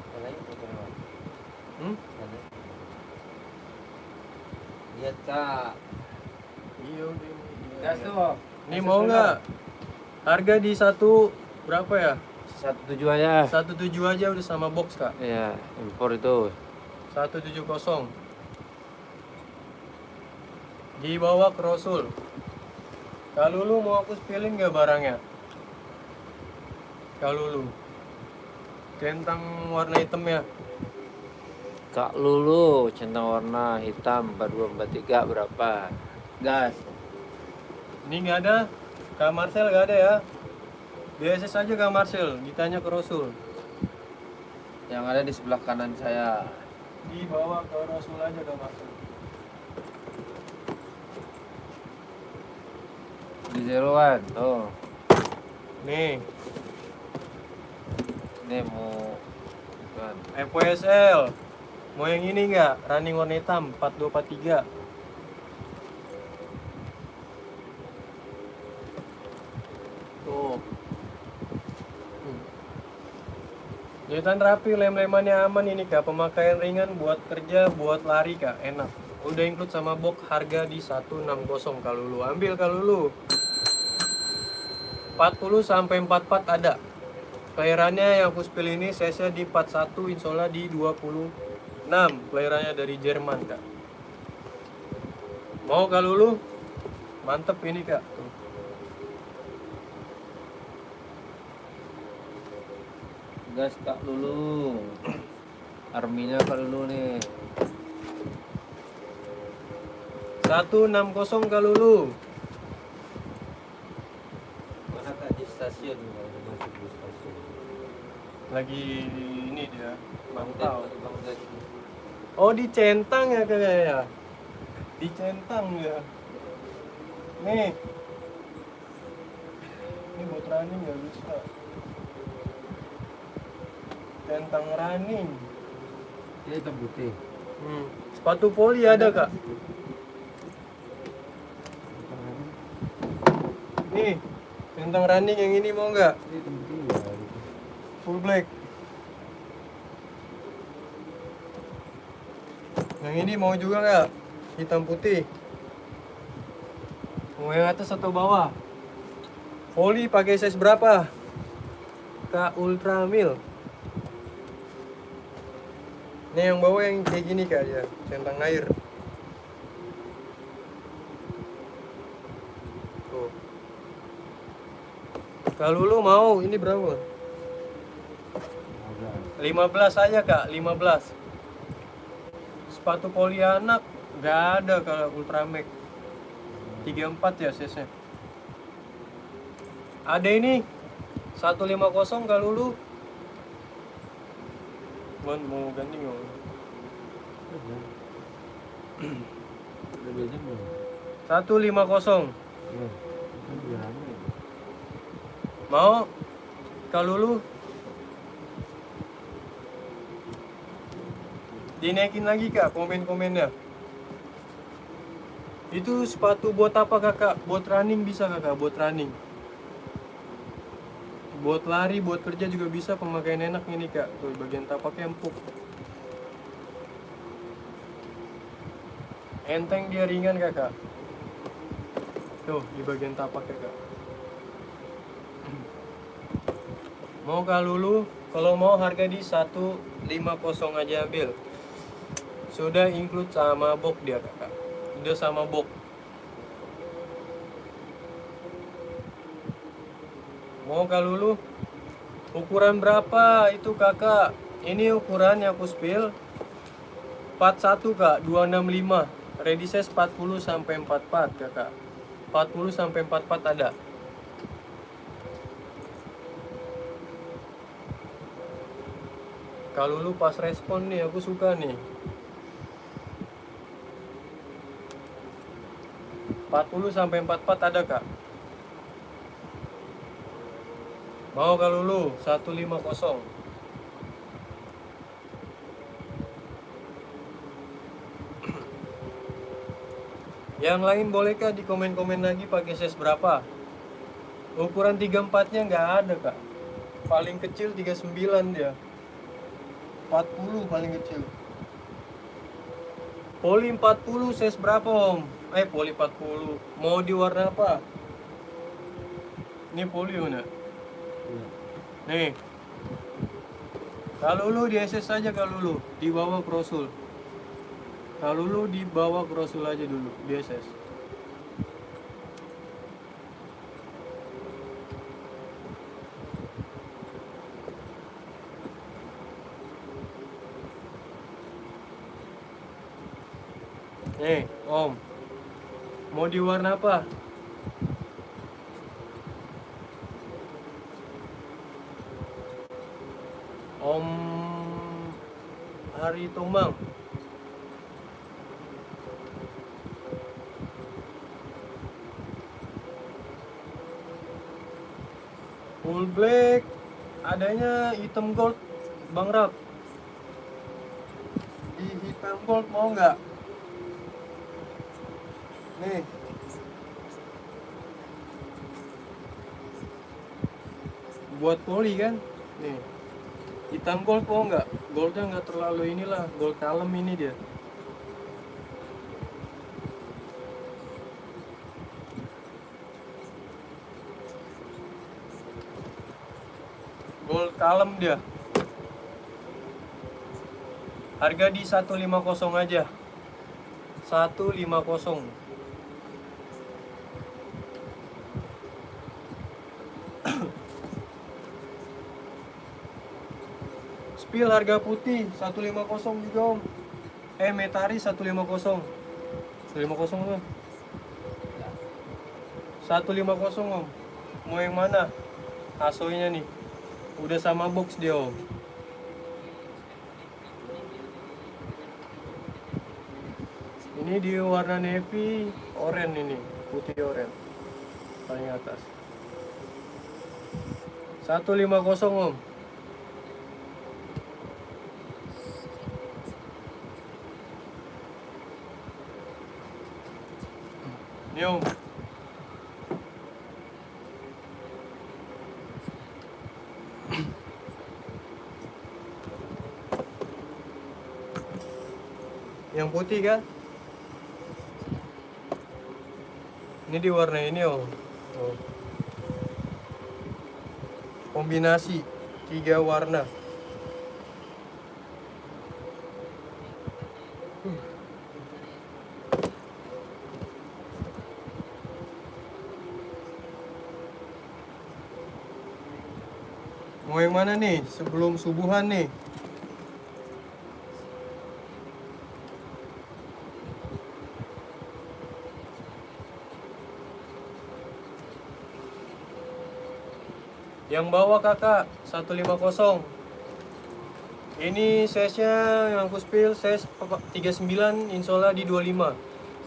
Yang lain berapa? Hmm? Ada. Lihat kak. Iya udah. Gas tuh. Ini mau nggak? Harga di satu berapa ya? 17 aja. 17 aja udah sama box kak. Iya, impor itu. 170. Dibawa ke Rasul. Kalau lu mau aku spillin nggak barangnya? Kalau lu centang warna hitamnya. Kak Lulu, centang warna hitam 4243 berapa? Gas. Ini nggak ada. Kak Marcel nggak ada ya? Biasa saja Kak Marcel. Ditanya ke Rasul. Yang ada di sebelah kanan saya. Dibawa ke Rasul aja Kak Marcel. Di zeroan tuh. Nih, Ini mau bukan. FWSL. Mau yang ini nggak? Running warna hitam 4243. Tuh. Jahitan rapi, lem-lemannya aman ini kak. Pemakaian ringan buat kerja, buat lari kak. Enak. Udah include sama box, harga di 160 kalau lu. Ambil kalau lu. 40 sampai 44 ada. Playerannya yang Fuspil ini size-nya di 41, insola di 26. Playerannya dari Jerman kak. Mau kalau lu? Mantep ini kak. Tuh. Gas Kak Lulu. Arminya Kak Lulu nih. 160 kalau lu. Mana Kak di stasiun? Masuk di stasiun. Lagi ini dia Bang mantau. Bang Gas. Oh dicentang ya kakak ya? Dicentang ya. Nih. Ini buat running nggak bisa. Centang running. Ini hitam putih. Sepatu poli ada kak. Nih. Centang running yang ini mau nggak? Ini hitam putih ya. Full black. Yang ini mau juga nggak? Hitam putih. Mau yang atas atau bawah? Volley pakai size berapa? Kak Ultra Mil. Ini yang bawah yang kayak gini kak ya, centang air. Tuh. Kalau lu mau ini berapa? Ada. 15 aja kak, 15. Sepatu poli anak nggak ada kalau Ultramax. 34 ya size-nya. Ada ini 150 kalau lu. mau ganti nggak? Udah 2 jam belum? 150. Belum. Kan udah lama ya. Mau? Kalau lu dinaikin lagi kak komen-komennya. Itu sepatu buat apa kakak? Buat running bisa kakak, buat running. Buat lari, buat kerja juga bisa, pemakaian enak ini kak. Tuh bagian tapaknya empuk. Enteng dia, ringan kakak. Tuh di bagian tapaknya kak. Mau kak Lulu? Kalau mau harga di 150 aja ambil. Sudah include sama box dia kakak. Udah sama box. Mau kak Lulu? Ukuran berapa itu kakak? Ini ukuran yang aku spill 41 kak, 265. Ready size 40 sampai 44 kakak. 40 sampai 44 ada. Kalau lu pas respon nih, aku suka nih. 40 sampai 44 ada kak. Mau kalau lu 150. Yang lain boleh kak di komen-komen lagi pakai size berapa? Ukuran 34-nya nggak ada kak. Paling kecil 39 dia. 40 paling kecil. Poli 40 size berapa om? Poli 40. Mau di warna apa? Ini poli mana? Iya. Nih. Kalau lu di SS aja, kalau lu di bawah Krosul. Kalau lu di bawah Krosul aja dulu di SS. Nih, om. Mau di warna apa? Om Hari Tomang. Full black. Adanya hitam gold, Bang Rap. Di hitam gold mau nggak? Nih. Buat poli kan? Nih. Hitam gold mau nggak? Goldnya nggak terlalu inilah, gold kalem ini dia. Gold kalem dia. Harga di 150 aja. 150. Spill harga putih 150 juga om. Metari 150. 150 om. 150 om. Mau yang mana? Asoynya nih. Udah sama box dia om. Ini di warna navy oranye ini, putih oranye. Paling atas. 150 om. Ini om. Yang putih kan? Ini di warna ini om. Oh. Kombinasi 3 warna. Mau yang mana nih? Sebelum subuhan nih. Yang bawah kakak 150. Ini size-nya yang aku spill size 39, insola di 25.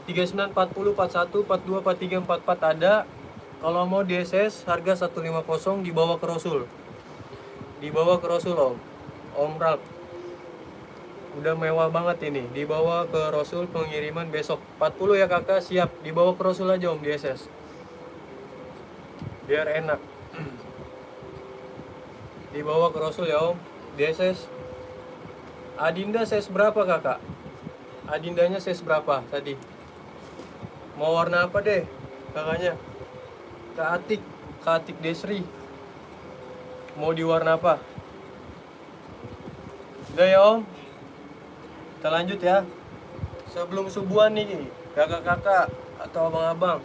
39, 40, 41, 42, 43, 44 ada. Kalau mau DSS harga 150 dibawa ke Rasul. Dibawa ke Rasul Om Ralf. Udah mewah banget ini. Dibawa ke Rasul pengiriman besok. 40 ya kakak, siap. Dibawa ke Rasul aja Om DSS. Biar enak. Dibawa ke Rasul ya Om DSS. Adinda size berapa kakak? Adindanya size berapa tadi? Mau warna apa deh kakaknya? Kak Atik Desri. Mau di warna apa? Udah ya Om. Kita lanjut ya. Sebelum subuhan nih kakak-kakak atau abang-abang.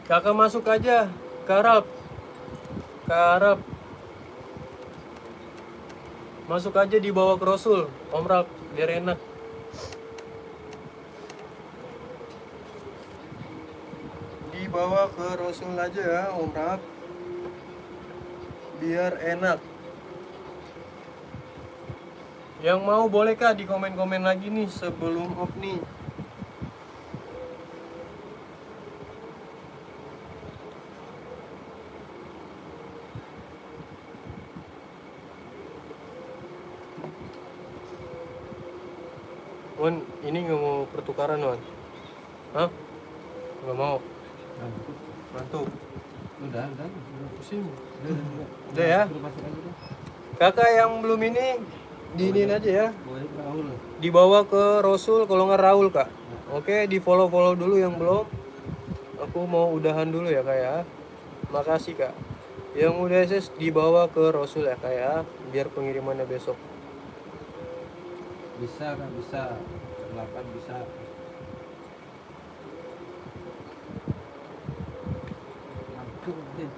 Kakak masuk aja, Karap. Masuk aja dibawa ke Rasul, Om Ralf, biar enak. Dibawa ke Rasul aja ya, Om Ralf. Biar enak. Yang mau boleh kah di komen-komen lagi nih sebelum off nih. Wan, ini nggak mau pertukaran Wan? Hah? Nggak mau? Ngantuk? Udah. Pusing? Udah. Udah ya? Suruh masuk aja deh. Kakak yang belum ini, diinin aja ya. Boleh Raul. Dibawa ke Rasul kalau nggak Raul kak. Oke, di follow dulu yang belum. Aku mau udahan dulu ya kak ya. Makasih kak. Yang udah SS dibawa ke Rasul ya kak ya. Biar pengirimannya besok. Bisa kan, bisa. 8 bisa. Mantap deh.